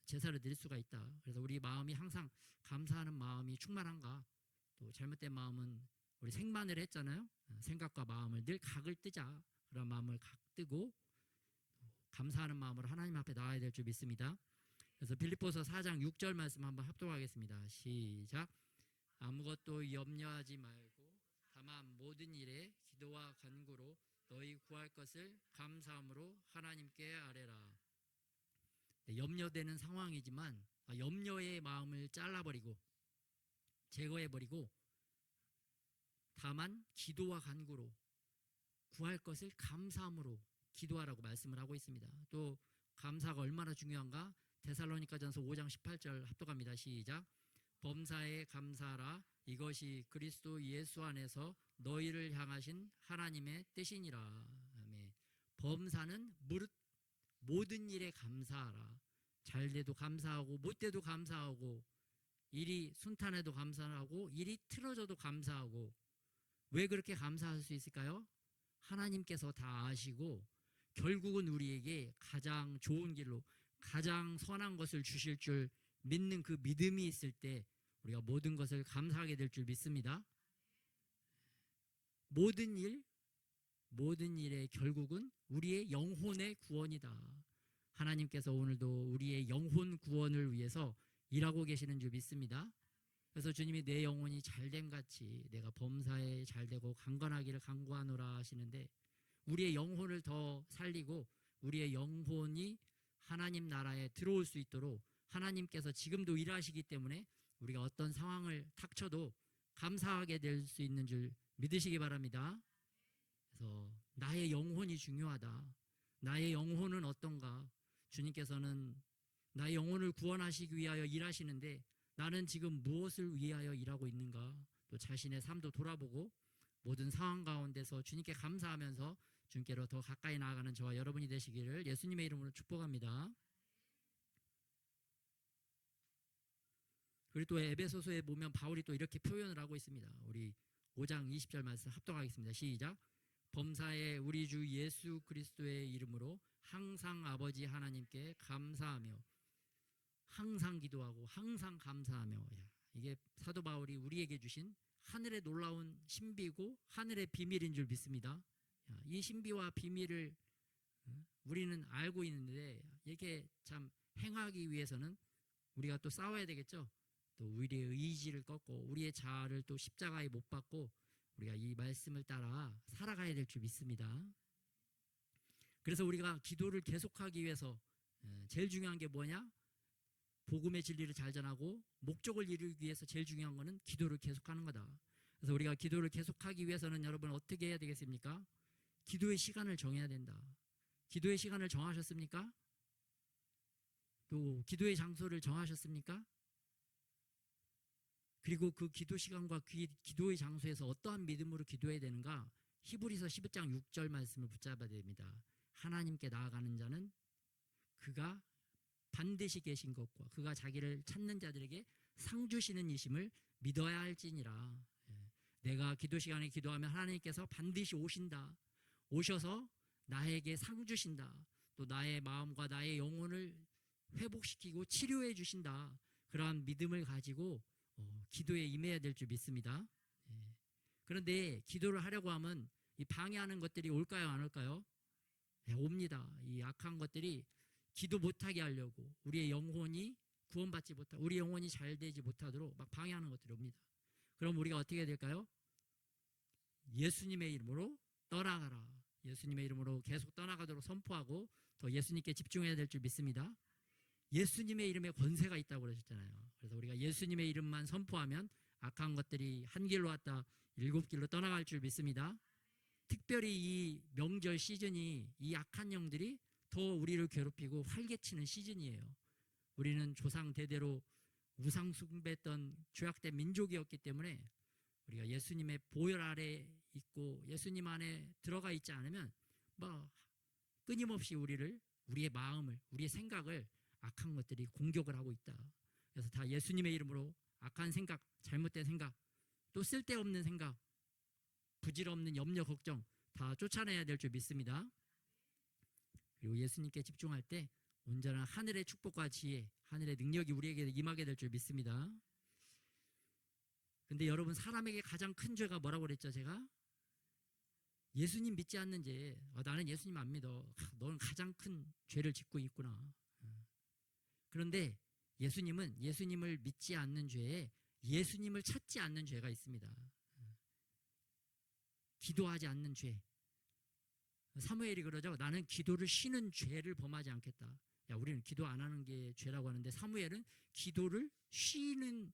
S3: 제사를 드릴 수가 있다. 그래서 우리 마음이 항상 감사하는 마음이 충만한가? 또 잘못된 마음은 우리 생만을 했잖아요. 생각과 마음을 늘 각을 뜨자. 그런 마음을 각 뜨고 감사하는 마음으로 하나님 앞에 나와야 될 줄 믿습니다. 그래서 빌립보서 4장 6절 말씀 한번 합독하겠습니다. 시작. 아무것도 염려하지 말고 다만 모든 일에 기도와 간구로 너희 구할 것을 감사함으로 하나님께 아뢰라. 염려되는 상황이지만 염려의 마음을 잘라버리고 제거해버리고 다만 기도와 간구로 구할 것을 감사함으로 기도하라고 말씀을 하고 있습니다. 또 감사가 얼마나 중요한가? 데살로니가전서 5장 18절 합독합니다. 시작. 범사에 감사하라. 이것이 그리스도 예수 안에서 너희를 향하신 하나님의 뜻이니라. 아멘. 범사는 무릇 모든 일에 감사하라. 잘 돼도 감사하고 못 돼도 감사하고 일이 순탄해도 감사하고 일이 틀어져도 감사하고 왜 그렇게 감사할 수 있을까요? 하나님께서 다 아시고 결국은 우리에게 가장 좋은 길로 가장 선한 것을 주실 줄 믿는 그 믿음이 있을 때 우리가 모든 것을 감사하게 될 줄 믿습니다. 모든 일의 결국은 우리의 영혼의 구원이다. 하나님께서 오늘도 우리의 영혼 구원을 위해서 일하고 계시는 줄 믿습니다. 그래서 주님이 내 영혼이 잘됨 같이 내가 범사에 잘되고 강건하기를 간구하노라 하시는데, 우리의 영혼을 더 살리고 우리의 영혼이 하나님 나라에 들어올 수 있도록 하나님께서 지금도 일하시기 때문에 우리가 어떤 상황을 닥쳐도 감사하게 될 수 있는 줄 믿으시기 바랍니다. 그래서 나의 영혼이 중요하다. 나의 영혼은 어떤가? 주님께서는 나의 영혼을 구원하시기 위하여 일하시는데 나는 지금 무엇을 위하여 일하고 있는가? 또 자신의 삶도 돌아보고 모든 상황 가운데서 주님께 감사하면서 주님께로 더 가까이 나아가는 저와 여러분이 되시기를 예수님의 이름으로 축복합니다. 그리고 또 에베소서에 보면 바울이 또 이렇게 표현을 하고 있습니다. 우리 5장 20절 말씀 합독하겠습니다. 시작. 범사에 우리 주 예수 그리스도의 이름으로 항상 아버지 하나님께 감사하며 항상 기도하고 항상 감사하며. 이게 사도 바울이 우리에게 주신 하늘의 놀라운 신비고 하늘의 비밀인 줄 믿습니다. 이 신비와 비밀을 우리는 알고 있는데 이렇게 참 행하기 위해서는 우리가 또 싸워야 되겠죠. 또 우리의 의지를 꺾고 우리의 자아를 또 십자가에 못 박고 우리가 이 말씀을 따라 살아가야 될 줄 믿습니다. 그래서 우리가 기도를 계속하기 위해서 제일 중요한 게 뭐냐? 복음의 진리를 잘 전하고 목적을 이루기 위해서 제일 중요한 거는 기도를 계속하는 거다. 그래서 우리가 기도를 계속하기 위해서는 여러분 어떻게 해야 되겠습니까? 기도의 시간을 정해야 된다. 기도의 시간을 정하셨습니까? 또 기도의 장소를 정하셨습니까? 그리고 그 기도 시간과 기도의 장소에서 어떠한 믿음으로 기도해야 되는가? 히브리서 11장 6절 말씀을 붙잡아야 됩니다. 하나님께 나아가는 자는 그가 반드시 계신 것과 그가 자기를 찾는 자들에게 상 주시는 이심을 믿어야 할지니라. 내가 기도 시간에 기도하면 하나님께서 반드시 오신다. 오셔서 나에게 상 주신다. 또 나의 마음과 나의 영혼을 회복시키고 치료해 주신다. 그러한 믿음을 가지고 기도에 임해야 될 줄 믿습니다. 그런데 기도를 하려고 하면 이 방해하는 것들이 올까요, 안 올까요? 옵니다. 이 악한 것들이 기도 못하게 하려고 우리의 영혼이 구원받지 못하고 우리 영혼이 잘 되지 못하도록 막 방해하는 것들이 옵니다. 그럼 우리가 어떻게 해야 될까요? 예수님의 이름으로 떠나가라. 예수님의 이름으로 계속 떠나가도록 선포하고 더 예수님께 집중해야 될 줄 믿습니다. 예수님의 이름에 권세가 있다고 그러셨잖아요. 그래서 우리가 예수님의 이름만 선포하면 악한 것들이 한 길로 왔다 7길로 떠나갈 줄 믿습니다. 특별히 이 명절 시즌이 이 악한 영들이 더 우리를 괴롭히고 활개치는 시즌이에요. 우리는 조상 대대로 우상 숭배했던 죄악된 민족이었기 때문에 우리가 예수님의 보혈 아래 있고 예수님 안에 들어가 있지 않으면 끊임없이 우리의 마음을, 우리의 생각을 악한 것들이 공격을 하고 있다. 그래서 다 예수님의 이름으로 악한 생각, 잘못된 생각, 또 쓸데없는 생각, 부질없는 염려, 걱정 다 쫓아내야 될 줄 믿습니다. 그리고 예수님께 집중할 때 온전한 하늘의 축복과 지혜, 하늘의 능력이 우리에게 임하게 될 줄 믿습니다. 근데 여러분, 사람에게 가장 큰 죄가 뭐라고 그랬죠, 제가? 예수님 믿지 않는 죄. 나는 예수님 안 믿어. 너는 가장 큰 죄를 짓고 있구나. 그런데 예수님은 예수님을 믿지 않는 죄에 예수님을 찾지 않는 죄가 있습니다. 기도하지 않는 죄. 사무엘이 그러죠. 나는 기도를 쉬는 죄를 범하지 않겠다. 우리는 기도 안 하는 게 죄라고 하는데 사무엘은 기도를 쉬는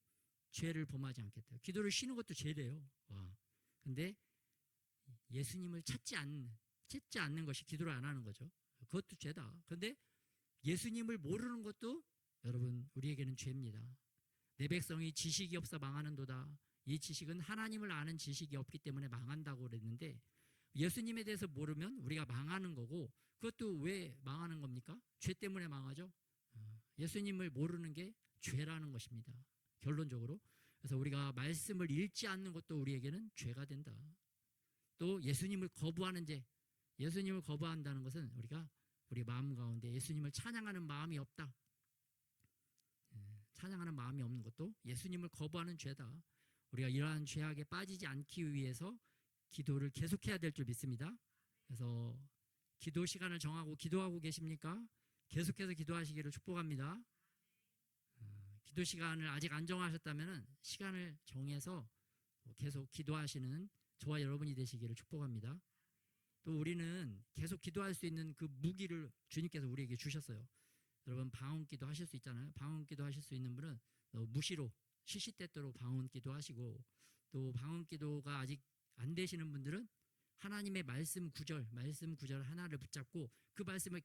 S3: 죄를 범하지 않겠다. 기도를 쉬는 것도 죄래요. 근데 예수님을 찾지 않는 것이 기도를 안 하는 거죠. 그것도 죄다. 근데 예수님을 모르는 것도 여러분 우리에게는 죄입니다. 내 백성이 지식이 없어 망하는도다. 이 지식은 하나님을 아는 지식이 없기 때문에 망한다고 그랬는데 예수님에 대해서 모르면 우리가 망하는 거고 그것도 왜 망하는 겁니까? 죄 때문에 망하죠. 예수님을 모르는 게 죄라는 것입니다. 결론적으로. 그래서 우리가 말씀을 읽지 않는 것도 우리에게는 죄가 된다. 또 예수님을 거부하는 죄. 예수님을 거부한다는 것은 우리가 우리 마음 가운데 예수님을 찬양하는 마음이 없다. 찬양하는 마음이 없는 것도 예수님을 거부하는 죄다. 우리가 이러한 죄악에 빠지지 않기 위해서 기도를 계속해야 될 줄 믿습니다. 그래서 기도 시간을 정하고 기도하고 계십니까? 계속해서 기도하시기를 축복합니다. 기도 시간을 아직 안 정하셨다면 시간을 정해서 계속 기도하시는 저와 여러분이 되시기를 축복합니다. 또 우리는 계속 기도할 수 있는 그 무기를 주님께서 우리에게 주셨어요. 여러분 방언기도 하실 수 있잖아요. 방언기도 하실 수 있는 분은 무시로 시시때때로 방언기도 하시고, 또 방언기도가 아직 안 되시는 분들은 하나님의 말씀 구절 하나를 붙잡고 그 말씀을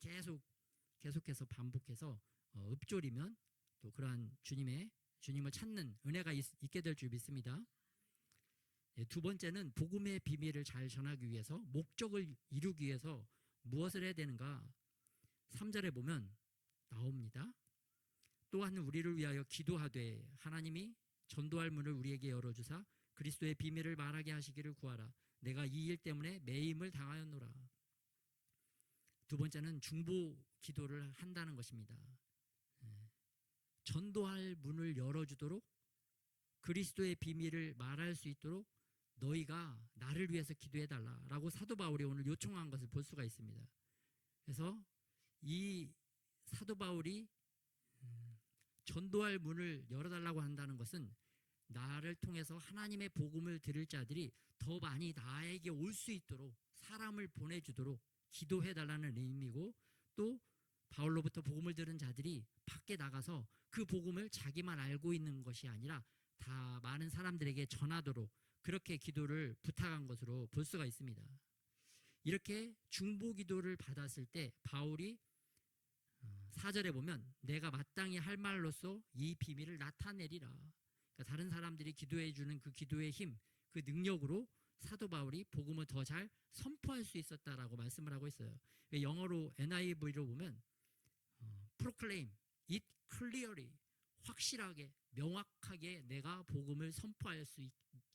S3: 계속해서 반복해서 읊조리면 또 그러한 주님을 찾는 은혜가 있게 될 줄 믿습니다. 두 번째는 복음의 비밀을 잘 전하기 위해서, 목적을 이루기 위해서 무엇을 해야 되는가? 3절에 보면 나옵니다. 또한 우리를 위하여 기도하되 하나님이 전도할 문을 우리에게 열어주사 그리스도의 비밀을 말하게 하시기를 구하라. 내가 이 일 때문에 매임을 당하였노라. 두 번째는 중보 기도를 한다는 것입니다. 전도할 문을 열어주도록, 그리스도의 비밀을 말할 수 있도록 너희가 나를 위해서 기도해달라라고 사도 바울이 오늘 요청한 것을 볼 수가 있습니다. 그래서 이 사도 바울이 전도할 문을 열어달라고 한다는 것은 나를 통해서 하나님의 복음을 들을 자들이 더 많이 나에게 올 수 있도록 사람을 보내주도록 기도해달라는 의미고, 또 바울로부터 복음을 들은 자들이 밖에 나가서 그 복음을 자기만 알고 있는 것이 아니라 다 많은 사람들에게 전하도록 그렇게 기도를 부탁한 것으로 볼 수가 있습니다. 이렇게 중보 기도를 받았을 때 바울이 4절에 보면 내가 마땅히 할 말로써 이 비밀을 나타내리라. 그러니까 다른 사람들이 기도해 주는 그 기도의 힘, 그 능력으로 사도 바울이 복음을 더 잘 선포할 수 있었다라고 말씀을 하고 있어요. 영어로 NIV로 보면 proclaim it clearly, 확실하게 명확하게 내가 복음을 선포할 수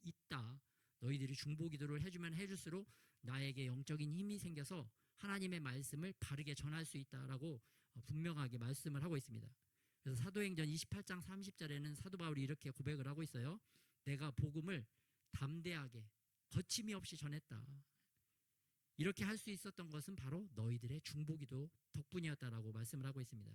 S3: 있다. 너희들이 중보 기도를 해주면 해줄수록 나에게 영적인 힘이 생겨서 하나님의 말씀을 바르게 전할 수 있다라고 분명하게 말씀을 하고 있습니다. 그래서 사도행전 28장 30절에는 사도 바울이 이렇게 고백을 하고 있어요. 내가 복음을 담대하게 거침이 없이 전했다. 이렇게 할 수 있었던 것은 바로 너희들의 중보기도 덕분이었다라고 말씀을 하고 있습니다.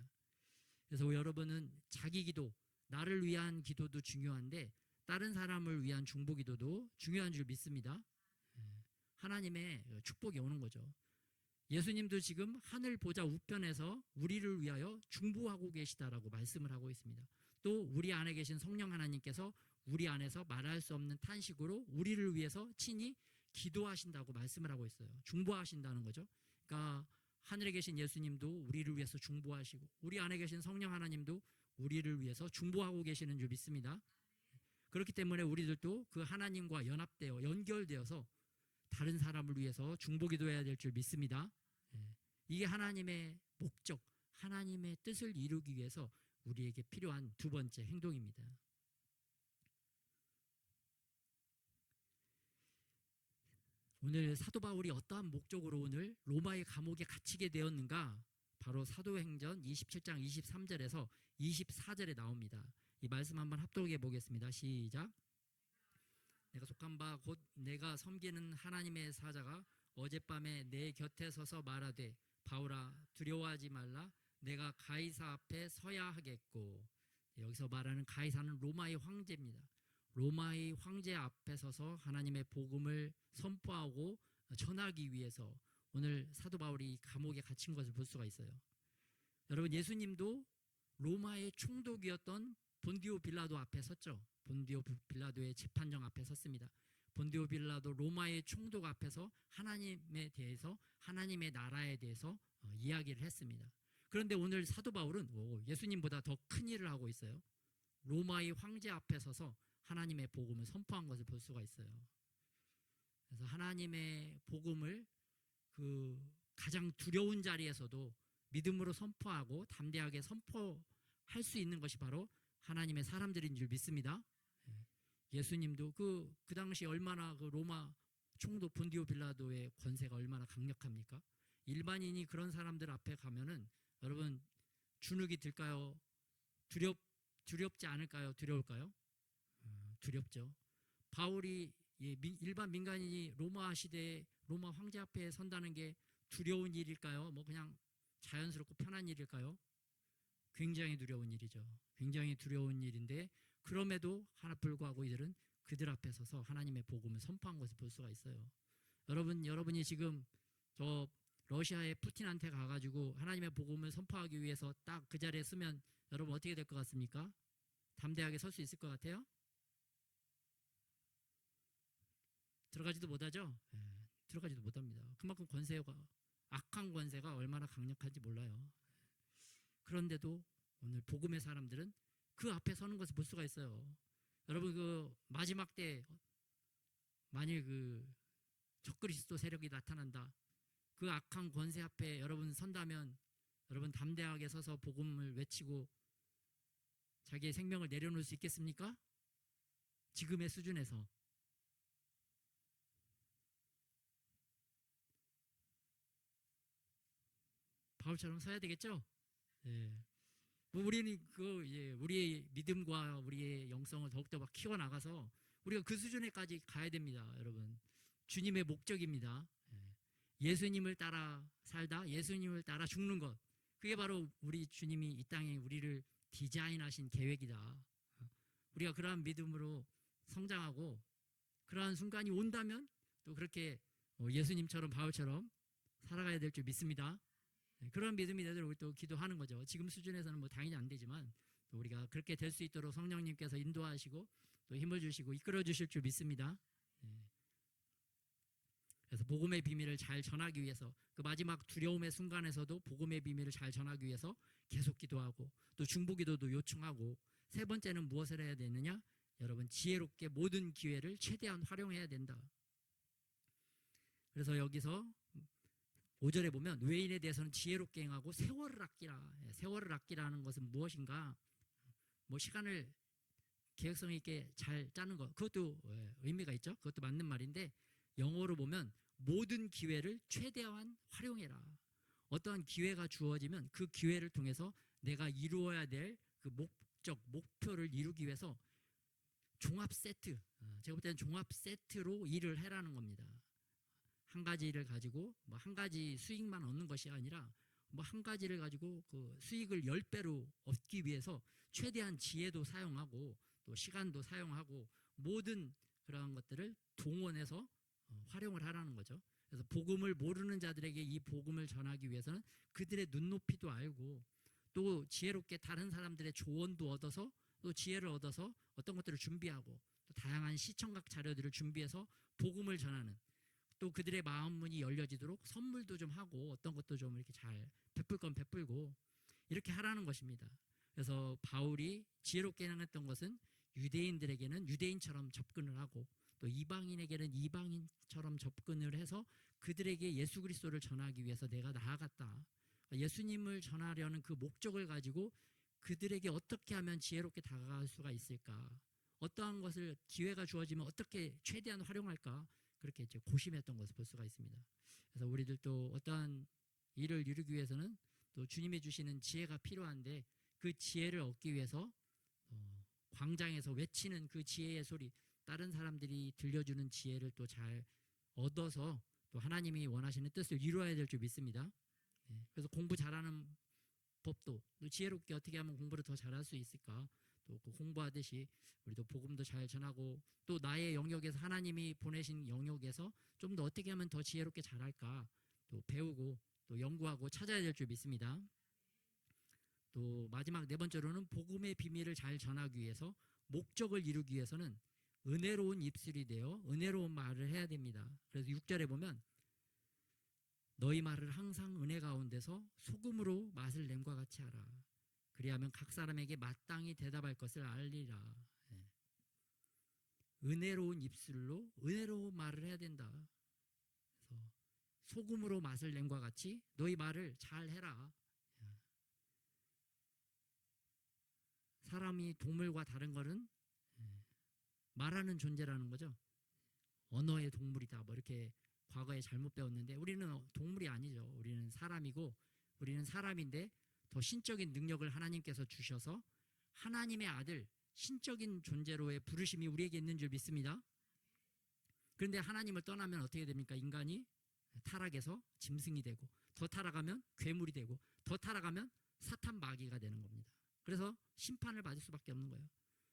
S3: 그래서 여러분은 자기 기도, 나를 위한 기도도 중요한데 다른 사람을 위한 중보기도도 중요한 줄 믿습니다. 하나님의 축복이 오는 거죠. 예수님도 지금 하늘 보좌 우편에서 우리를 위하여 중보하고 계시다라고 말씀을 하고 있습니다. 또 우리 안에 계신 성령 하나님께서 우리 안에서 말할 수 없는 탄식으로 우리를 위해서 친히 기도하신다고 말씀을 하고 있어요. 중보하신다는 거죠. 그러니까 하늘에 계신 예수님도 우리를 위해서 중보하시고 우리 안에 계신 성령 하나님도 우리를 위해서 중보하고 계시는 줄 믿습니다. 그렇기 때문에 우리들도 그 하나님과 연합되어 연결되어서 다른 사람을 위해서 중보기도해야 될 줄 믿습니다. 이게 하나님의 목적, 하나님의 뜻을 이루기 위해서 우리에게 필요한 두 번째 행동입니다. 오늘 사도 바울이 어떠한 목적으로 오늘 로마의 감옥에 갇히게 되었는가? 바로 사도행전 27장 23절에서 24절에 나옵니다. 이 말씀 한번 합독해 보겠습니다. 시작. 내가 속한 바 곧 내가 섬기는 하나님의 사자가 어젯밤에 내 곁에 서서 말하되 바울아 두려워하지 말라. 내가 가이사 앞에 서야 하겠고. 여기서 말하는 가이사는 로마의 황제입니다. 로마의 황제 앞에 서서 하나님의 복음을 선포하고 전하기 위해서 오늘 사도 바울이 감옥에 갇힌 것을 볼 수가 있어요. 여러분, 예수님도 로마의 총독이었던 본디오 빌라도 앞에 섰죠. 본디오 빌라도의 재판정 앞에 섰습니다. 본디오 빌라도 로마의 총독 앞에서 하나님에 대해서, 하나님의 나라에 대해서 이야기를 했습니다. 그런데 오늘 사도 바울은 예수님보다 더 큰 일을 하고 있어요. 로마의 황제 앞에 서서 하나님의 복음을 선포한 것을 볼 수가 있어요. 그래서 하나님의 복음을 그 가장 두려운 자리에서도 믿음으로 선포하고 담대하게 선포할 수 있는 것이 바로 하나님의 사람들인 줄 믿습니다. 예수님도 그 당시 얼마나 그 로마 총독 본디오 빌라도의 권세가 얼마나 강력합니까? 일반인이 그런 사람들 앞에 가면은 여러분 주눅이 들까요? 두렵지 않을까요? 두려울까요? 두렵죠. 바울이 일반 민간인이 로마 시대에 로마 황제 앞에 선다는 게 두려운 일일까요? 뭐 그냥 자연스럽고 편한 일일까요? 굉장히 두려운 일이죠. 굉장히 두려운 일인데 그럼에도 하나 불구하고 이들은 그들 앞에 서서 하나님의 복음을 선포한 것을 볼 수가 있어요. 여러분이 지금 저 러시아의 푸틴한테 가가지고 하나님의 복음을 선포하기 위해서 딱 그 자리에 쓰면 여러분 어떻게 될 것 같습니까? 담대하게 설 수 있을 것 같아요? 들어가지도 못하죠? 들어가지도 못합니다. 그만큼 권세가 악한 권세가 얼마나 강력한지 몰라요. 그런데도 오늘 복음의 사람들은 그 앞에 서는 것을 볼 수가 있어요. 여러분 그 마지막 때 만일 그 적그리스도 세력이 나타난다. 그 악한 권세 앞에 여러분 선다면 여러분 담대하게 서서 복음을 외치고 자기의 생명을 내려놓을 수 있겠습니까? 지금의 수준에서. 바울처럼 서야 되겠죠? 예. 뭐 우리는 우리의 믿음과 우리의 영성을 더욱더 막 키워나가서 우리가 그 수준에까지 가야 됩니다, 여러분. 주님의 목적입니다. 예수님을 따라 살다, 예수님을 따라 죽는 것. 그게 바로 우리 주님이 이 땅에 우리를 디자인하신 계획이다. 우리가 그러한 믿음으로 성장하고 그러한 순간이 온다면 또 그렇게 예수님처럼 바울처럼 살아가야 될 줄 믿습니다. 그런 믿음이 되도록 우리 또 기도하는 거죠. 지금 수준에서는 뭐 당연히 안 되지만 또 우리가 그렇게 될 수 있도록 성령님께서 인도하시고 또 힘을 주시고 이끌어 주실 줄 믿습니다. 그래서 복음의 비밀을 잘 전하기 위해서 그 마지막 두려움의 순간에서도 복음의 비밀을 잘 전하기 위해서 계속 기도하고 또 중보기도도 요청하고 세 번째는 무엇을 해야 되느냐? 여러분 지혜롭게 모든 기회를 최대한 활용해야 된다. 그래서 여기서 5절에 보면 외인에 대해서는 지혜롭게 행하고 세월을 아끼라. 세월을 아끼라는 것은 무엇인가? 뭐 시간을 계획성 있게 잘 짜는 것, 그것도 의미가 있죠. 그것도 맞는 말인데 영어로 보면 모든 기회를 최대한 활용해라. 어떠한 기회가 주어지면 그 기회를 통해서 내가 이루어야 될 그 목표를 이루기 위해서 종합 세트, 제가 볼 때는 종합 세트로 일을 해라는 겁니다. 한 가지 일을 가지고 뭐 한 가지 수익만 얻는 것이 아니라 뭐 한 가지를 가지고 그 수익을 10배로 얻기 위해서 최대한 지혜도 사용하고 또 시간도 사용하고 모든 그러한 것들을 동원해서 활용을 하라는 거죠. 그래서 복음을 모르는 자들에게 이 복음을 전하기 위해서는 그들의 눈높이도 알고 또 지혜롭게 다른 사람들의 조언도 얻어서 또 지혜를 얻어서 어떤 것들을 준비하고 또 다양한 시청각 자료들을 준비해서 복음을 전하는 또 그들의 마음 문이 열려지도록 선물도 좀 하고 어떤 것도 좀 이렇게 잘 베풀 건 베풀고 이렇게 하라는 것입니다. 그래서 바울이 지혜롭게 행했던 것은 유대인들에게는 유대인처럼 접근을 하고 또 이방인에게는 이방인처럼 접근을 해서 그들에게 예수 그리스도를 전하기 위해서 내가 나아갔다. 예수님을 전하려는 그 목적을 가지고 그들에게 어떻게 하면 지혜롭게 다가갈 수가 있을까? 어떠한 것을 기회가 주어지면 어떻게 최대한 활용할까? 그렇게 이제 고심했던 것을 볼 수가 있습니다. 그래서 우리들도 어떠한 일을 이루기 위해서는 또 주님이 주시는 지혜가 필요한데 그 지혜를 얻기 위해서 광장에서 외치는 그 지혜의 소리, 다른 사람들이 들려주는 지혜를 또 잘 얻어서 또 하나님이 원하시는 뜻을 이루어야 될 줄 믿습니다. 그래서 공부 잘하는 법도 또 지혜롭게 어떻게 하면 공부를 더 잘할 수 있을까? 또 그 공부하듯이 우리도 복음도 잘 전하고 또 나의 영역에서 하나님이 보내신 영역에서 좀 더 어떻게 하면 더 지혜롭게 잘할까? 또 배우고 또 연구하고 찾아야 될 줄 믿습니다. 또 마지막 네 번째로는 복음의 비밀을 잘 전하기 위해서 목적을 이루기 위해서는 은혜로운 입술이 되어 은혜로운 말을 해야 됩니다. 그래서 6절에 보면 너희 말을 항상 은혜 가운데서 소금으로 맛을 냄과 같이 하라. 그리하면 각 사람에게 마땅히 대답할 것을 알리라. 은혜로운 입술로 은혜로운 말을 해야 된다. 그래서 소금으로 맛을 냄과 같이 너희 말을 잘 해라. 사람이 동물과 다른 거는 말하는 존재라는 거죠. 언어의 동물이다 뭐 이렇게 과거에 잘못 배웠는데 우리는 동물이 아니죠. 우리는 사람이고 우리는 사람인데 더 신적인 능력을 하나님께서 주셔서 하나님의 아들 신적인 존재로의 부르심이 우리에게 있는 줄 믿습니다. 그런데 하나님을 떠나면 어떻게 됩니까? 인간이 타락해서 짐승이 되고 더 타락하면 괴물이 되고 더 타락하면 사탄 마귀가 되는 겁니다. 그래서 심판을 받을 수밖에 없는 거예요.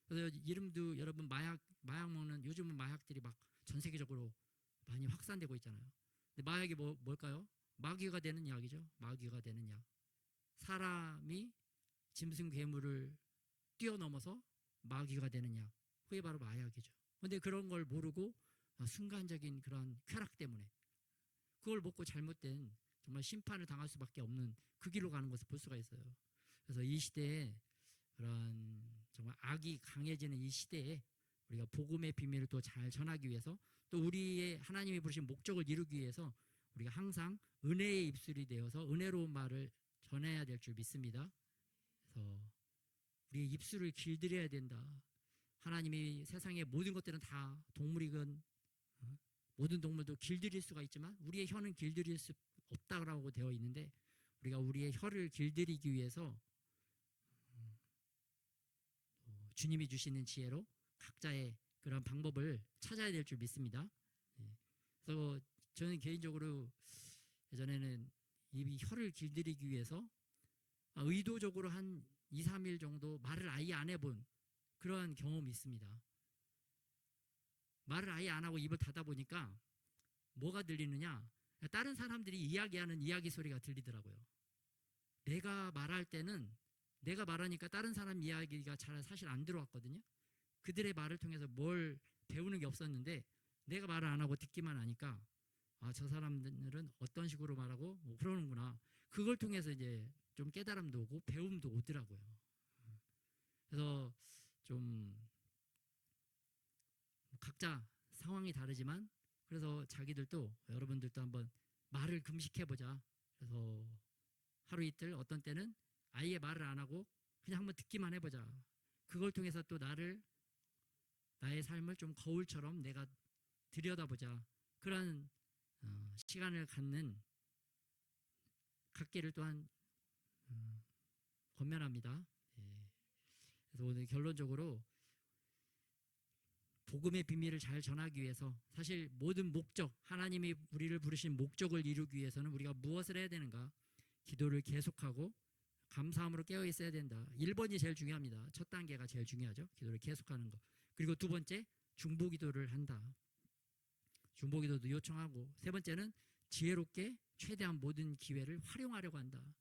S3: 그래서 이름도 여러분 마약 먹는 요즘은 마약들이 막 전 세계적으로 많이 확산되고 있잖아요. 근데 마약이 뭘까요? 마귀가 되는 약이죠. 마귀가 되는 약. 사람이 짐승 괴물을 뛰어넘어서 마귀가 되는 약. 그게 바로 마약이죠. 근데 그런 걸 모르고 순간적인 그런 쾌락 때문에 그걸 먹고 잘못된 정말 심판을 당할 수밖에 없는 그 길로 가는 것을 볼 수가 있어요. 그래서 이 시대에 그런 정말 악이 강해지는 이 시대에 우리가 복음의 비밀을 또 잘 전하기 위해서 또 우리의 하나님이 부르신 목적을 이루기 위해서 우리가 항상 은혜의 입술이 되어서 은혜로운 말을 전해야 될 줄 믿습니다. 그래서 우리의 입술을 길들여야 된다. 하나님이 세상의 모든 것들은 다 동물이건 모든 동물도 길들일 수가 있지만 우리의 혀는 길들일 수 없다라고 되어 있는데 우리가 우리의 혀를 길들이기 위해서 주님이 주시는 지혜로 각자의 그런 방법을 찾아야 될 줄 믿습니다. 그래서 저는 개인적으로 예전에는 이 혀를 길들이기 위해서 의도적으로 한 2, 3일 정도 말을 아예 안 해본 그러한 경험이 있습니다. 말을 아예 안 하고 입을 닫아 보니까 뭐가 들리느냐? 다른 사람들이 이야기하는 이야기 소리가 들리더라고요. 내가 말할 때는 내가 말하니까 다른 사람 이야기가 잘 사실 안 들어왔거든요. 그들의 말을 통해서 뭘 배우는 게 없었는데 내가 말을 안 하고 듣기만 하니까 저 사람들은 어떤 식으로 말하고 뭐 그러는구나. 그걸 통해서 이제 좀 깨달음도 오고 배움도 오더라고요. 그래서 좀 각자 상황이 다르지만 그래서 자기들도 여러분들도 한번 말을 금식해보자. 그래서 하루 이틀 어떤 때는 아예 말을 안 하고 그냥 한번 듣기만 해보자. 그걸 통해서 또 나의 삶을 좀 거울처럼 내가 들여다보자. 그런 시간을 갖기를 또한 권면합니다. 그래서 오늘 결론적으로 복음의 비밀을 잘 전하기 위해서 사실 모든 목적, 하나님이 우리를 부르신 목적을 이루기 위해서는 우리가 무엇을 해야 되는가? 기도를 계속하고 감사함으로 깨어 있어야 된다. 1번이 제일 중요합니다. 첫 단계가 제일 중요하죠. 기도를 계속하는 거. 그리고 두 번째, 중보기도를 한다. 중보기도도 요청하고 세 번째는 지혜롭게 최대한 모든 기회를 활용하려고 한다.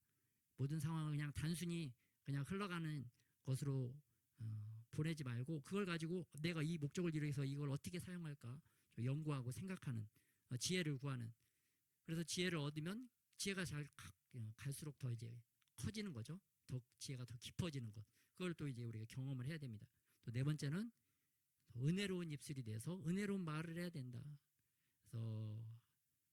S3: 모든 상황을 그냥 단순히 그냥 흘러가는 것으로 보내지 말고 그걸 가지고 내가 이 목적을 이루기 위해서 이걸 어떻게 사용할까 연구하고 생각하는 지혜를 구하는. 그래서 지혜를 얻으면 지혜가 잘 갈수록 더 이제 커지는 거죠. 더 지혜가 더 깊어지는 것. 그걸 또 이제 우리가 경험을 해야 됩니다. 또 네 번째는 은혜로운 입술이 돼서 은혜로운 말을 해야 된다. 그래서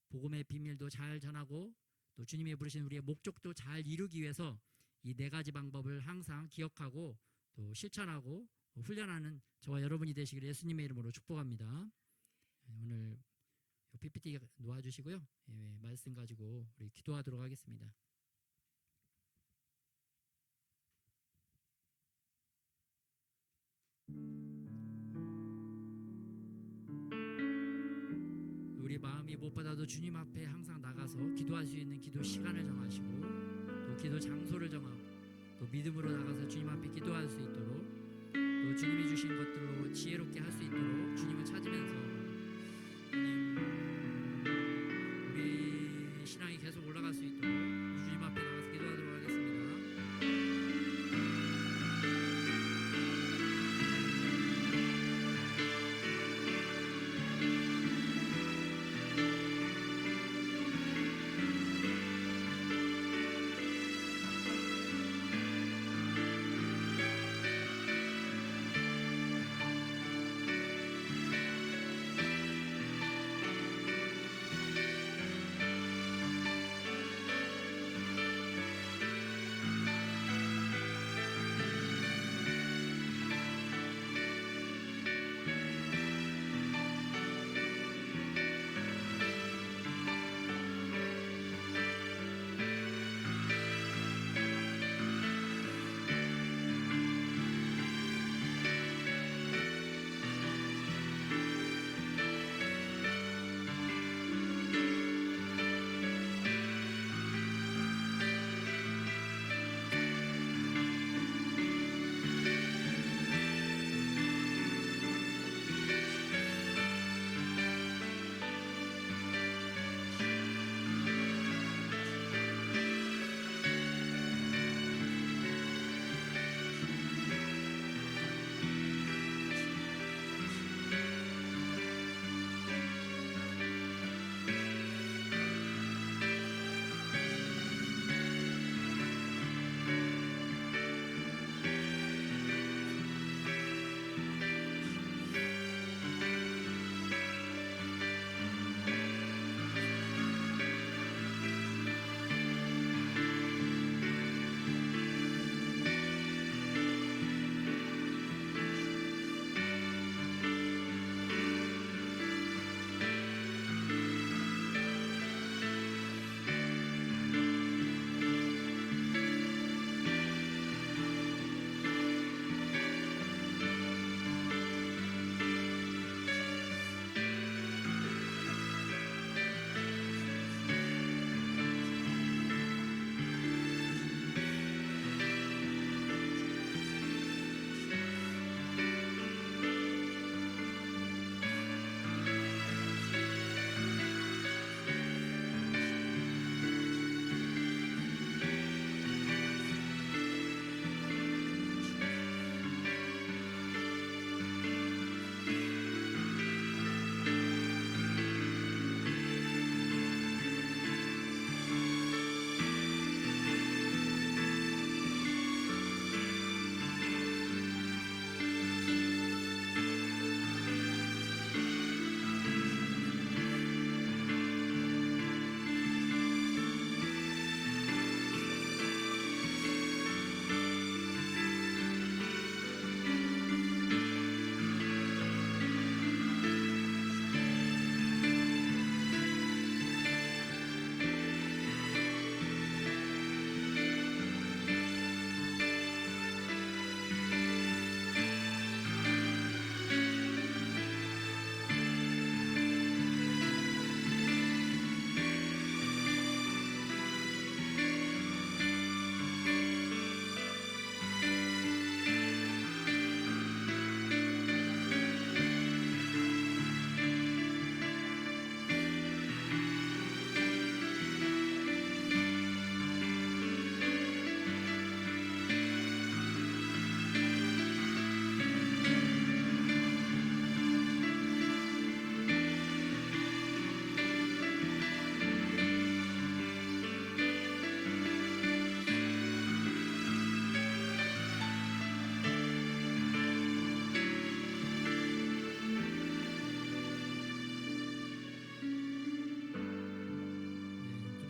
S3: 복음의 비밀도 잘 전하고 또 주님이 부르신 우리의 목적도 잘 이루기 위해서 이 네 가지 방법을 항상 기억하고 또 실천하고 훈련하는 저와 여러분이 되시기를 예수님의 이름으로 축복합니다. 오늘 PPT 놓아주시고요. 말씀 가지고 우리 기도하도록 하겠습니다. 우리 마음이 무엇보다도 주님 앞에 항상 나가서 기도할 수 있는 기도 시간을 정하시고 또 기도 장소를 정하고 또 믿음으로 나가서 주님 앞에 기도할 수 있도록 또 주님이 주신 것들로 지혜롭게 할 수 있도록 주님을 찾으면서 우리 신앙이 계속 올라갈 수 있도록 주님 앞에 나가서 기도하도록 하겠습니다.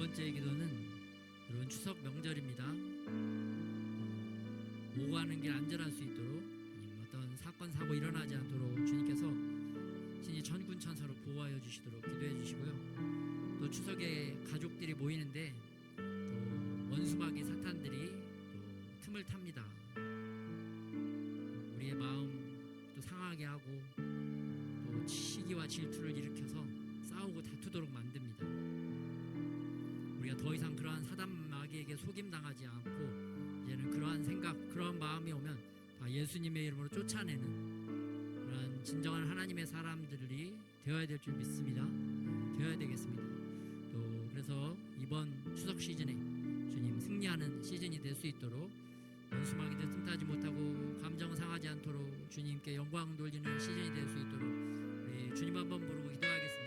S3: 번째 기도는 여러분 추석 명절입니다. 오고 가는 길 안전할 수 있도록 어떤 사건 사고 일어나지 않도록 주님께서 신이 천군천사로 보호하여 주시도록 기도해 주시고요. 또 추석에 가족들이 모이는데 또 원수마귀 사탄들이 또 틈을 탑니다. 우리의 마음 또 상하게 하고 또 시기와 질투를 일으켜서 싸우고 다투도록 만듭니다. 우리가 더 이상 그러한 사단 마귀에게 속임당하지 않고 이제는 그러한 생각, 그러한 마음이 오면 다 예수님의 이름으로 쫓아내는 그러한 진정한 하나님의 사람들이 되어야 될 줄 믿습니다. 되어야 되겠습니다. 또 그래서 이번 추석 시즌에 주님 승리하는 시즌이 될 수 있도록 원수마귀들 틈타지 못하고 감정 상하지 않도록 주님께 영광 돌리는 시즌이 될 수 있도록 우리 주님 한번 부르고 기도하겠습니다.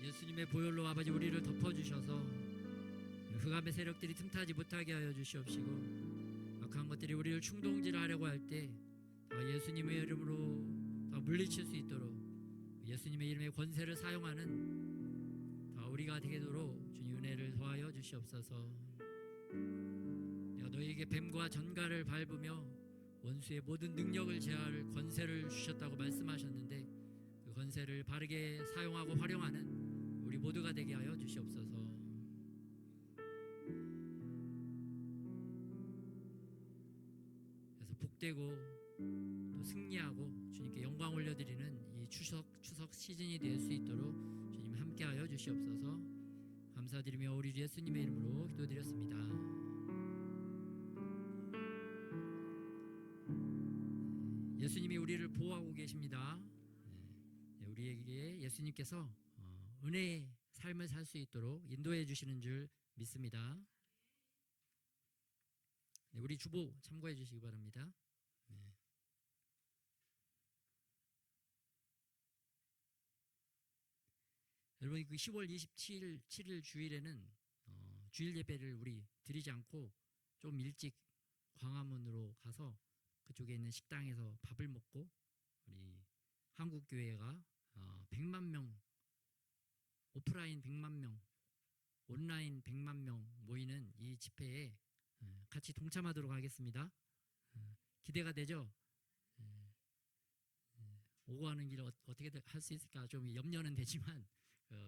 S3: 예수님의 보혈로 아버지 우리를 덮어주셔서 흑암의 세력들이 틈타지 못하게 하여 주시옵시고 악한 것들이 우리를 충동질하려고 할 때 예수님의 이름으로 다 물리칠 수 있도록 예수님의 이름의 권세를 사용하는 다 우리가 되도록 주님 은혜를 더하여 주시옵소서. 내가 너희에게 뱀과 전갈을 밟으며 원수의 모든 능력을 제할 권세를 주셨다고 말씀하셨는데 그 권세를 바르게 사용하고 활용하는 우리 모두가 되게 하여 주시옵소서. 그래서 복되고 또 승리하고 주님께 영광 올려드리는 이 추석 시즌이 될 수 있도록 주님 함께하여 주시옵소서. 감사드리며 우리 주 예수님의 이름으로 기도드렸습니다. 예수님이 우리를 보호하고 계십니다. 우리에게 예수님께서 은혜의 삶을 살 수 있도록 인도해 주시는 줄 믿습니다. 우리 주보 참고해 주시기 바랍니다. 여러분 그 10월 27일 주일에는 주일 예배를 우리 드리지 않고 좀 일찍 광화문으로 가서 그쪽에 있는 식당에서 밥을 먹고 우리 한국 교회가 100만 명, 오프라인 100만 명, 온라인 100만 명 모이는 이 집회에 같이 동참하도록 하겠습니다. 기대가 되죠? 오고 하는 길 어떻게 할 수 있을까 좀 염려는 되지만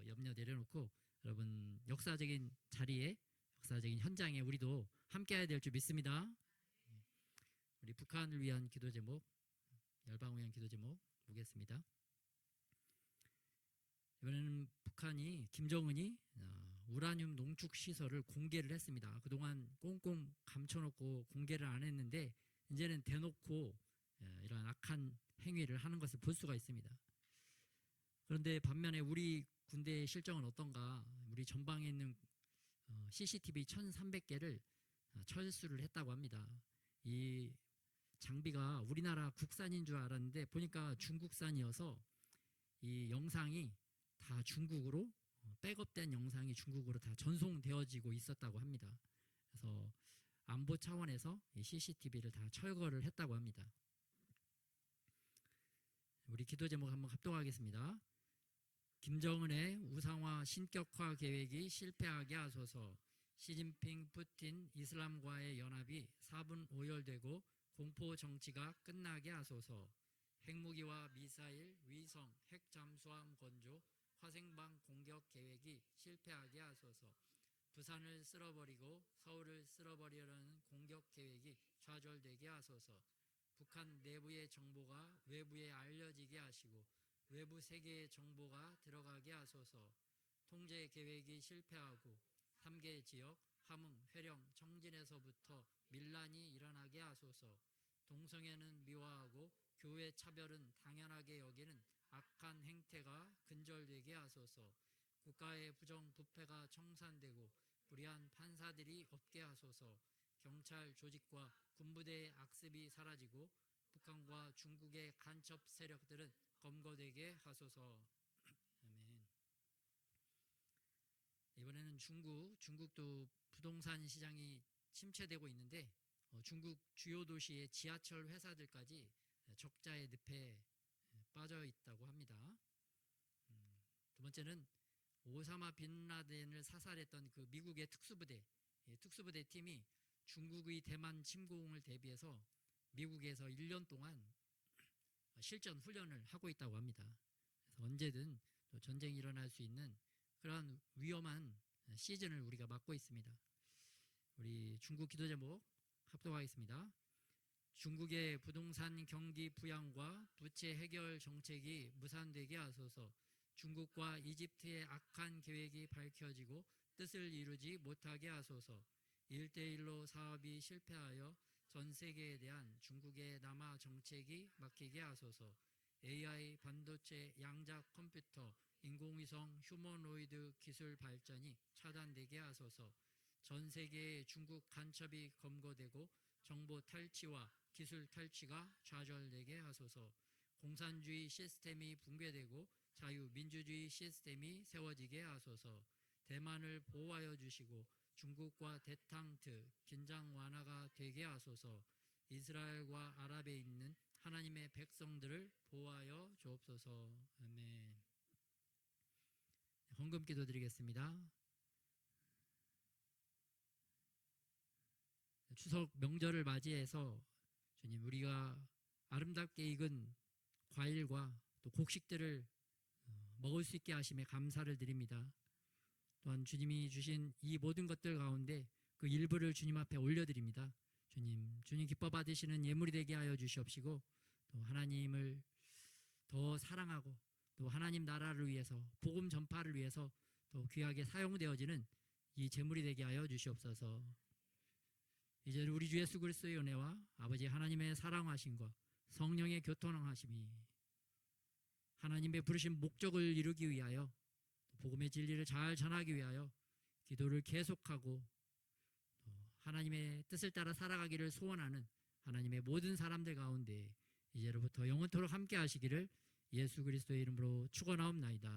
S3: 염려 내려놓고 여러분 역사적인 자리에 역사적인 현장에 우리도 함께해야 될 줄 믿습니다. 우리 북한을 위한 기도 제목, 열방을 위한 기도 제목 보겠습니다. 이번에는 북한이 김정은이 우라늄 농축 시설을 공개를 했습니다. 그동안 꽁꽁 감춰놓고 공개를 안 했는데 이제는 대놓고 이런 악한 행위를 하는 것을 볼 수가 있습니다. 그런데 반면에 우리 군대의 실정은 어떤가? 우리 전방에 있는 CCTV 1,300개를 철수를 했다고 합니다. 이 장비가 우리나라 국산인 줄 알았는데 보니까 중국산이어서 이 영상이 다 중국으로 백업된 영상이 중국으로 다 전송되어지고 있었다고 합니다. 그래서 안보 차원에서 이 CCTV를 다 철거를 했다고 합니다. 우리 기도 제목 한번 합독하겠습니다. 김정은의 우상화 신격화 계획이 실패하게 하소서. 시진핑, 푸틴, 이슬람과의 연합이 4분 오열되고 공포 정치가 끝나게 하소서. 핵무기와 미사일, 위성, 핵 잠수함 건조, 화생방 공격 계획이 실패하게 하소서. 부산을 쓸어버리고 서울을 쓸어버리려는 공격 계획이 좌절되게 하소서. 북한 내부의 정보가 외부에 알려지게 하시고 외부 세계의 정보가 들어가게 하소서. 통제 계획이 실패하고 3개 지역 함흥, 회령, 청진에서부터 밀란이 일어나게 하소서. 동성애는 미화하고 교회 차별은 당연하게 여기는 악한 행태가 근절되게 하소서. 국가의 부정부패가 청산되고 불의한 판사들이 없게 하소서. 경찰 조직과 군부대의 악습이 사라지고 북한과 중국의 간첩 세력들은 검거되게 하소서. 아멘. 이번에는 중국도 부동산 시장이 침체되고 있는데 중국 주요 도시의 지하철 회사들까지 적자의 늪에 빠져 있다고 합니다. 두 번째는 오사마 빈 라덴을 사살했던 그 미국의 특수부대 팀이 중국의 대만 침공을 대비해서 미국에서 1년 동안 실전 훈련을 하고 있다고 합니다. 그래서 언제든 또 전쟁이 일어날 수 있는 그러한 위험한 시즌을 우리가 맞고 있습니다. 우리 중국 기도 제목 합독하겠습니다. 중국의 부동산 경기 부양과 부채 해결 정책이 무산되게 하소서. 중국과 이집트의 악한 계획이 밝혀지고 뜻을 이루지 못하게 하소서. 1대1로 사업이 실패하여 전 세계에 대한 중국의 남하 정책이 막히게 하소서. AI, 반도체, 양자 컴퓨터, 인공위성, 휴머노이드 기술 발전이 차단되게 하소서. 전 세계의 중국 간첩이 검거되고 정보 탈취와 기술 탈취가 좌절되게 하소서. 공산주의 시스템이 붕괴되고 자유민주주의 시스템이 세워지게 하소서. 대만을 보호하여 주시고 중국과 대탕트 긴장 완화가 되게 하소서. 이스라엘과 아랍에 있는 하나님의 백성들을 보호하여 주옵소서. 아멘. 헌금 기도 드리겠습니다. 추석 명절을 맞이해서 주님 우리가 아름답게 익은 과일과 또 곡식들을 먹을 수 있게 하심에 감사를 드립니다. 또한 주님이 주신 이 모든 것들 가운데 그 일부를 주님 앞에 올려드립니다. 주님 기뻐 받으시는 예물이 되게 하여 주시옵시고 또 하나님을 더 사랑하고 또 하나님 나라를 위해서 복음 전파를 위해서 또 귀하게 사용되어지는 이 제물이 되게 하여 주시옵소서. 이제 우리 주 예수 그리스도의 은혜와 아버지 하나님의 사랑하심과 성령의 교통하심이 하나님의 부르신 목적을 이루기 위하여 복음의 진리를 잘 전하기 위하여 기도를 계속하고 하나님의 뜻을 따라 살아가기를 소원하는 하나님의 모든 사람들 가운데 이제로부터 영원토록 함께 하시기를 예수 그리스도의 이름으로 축원하옵나이다.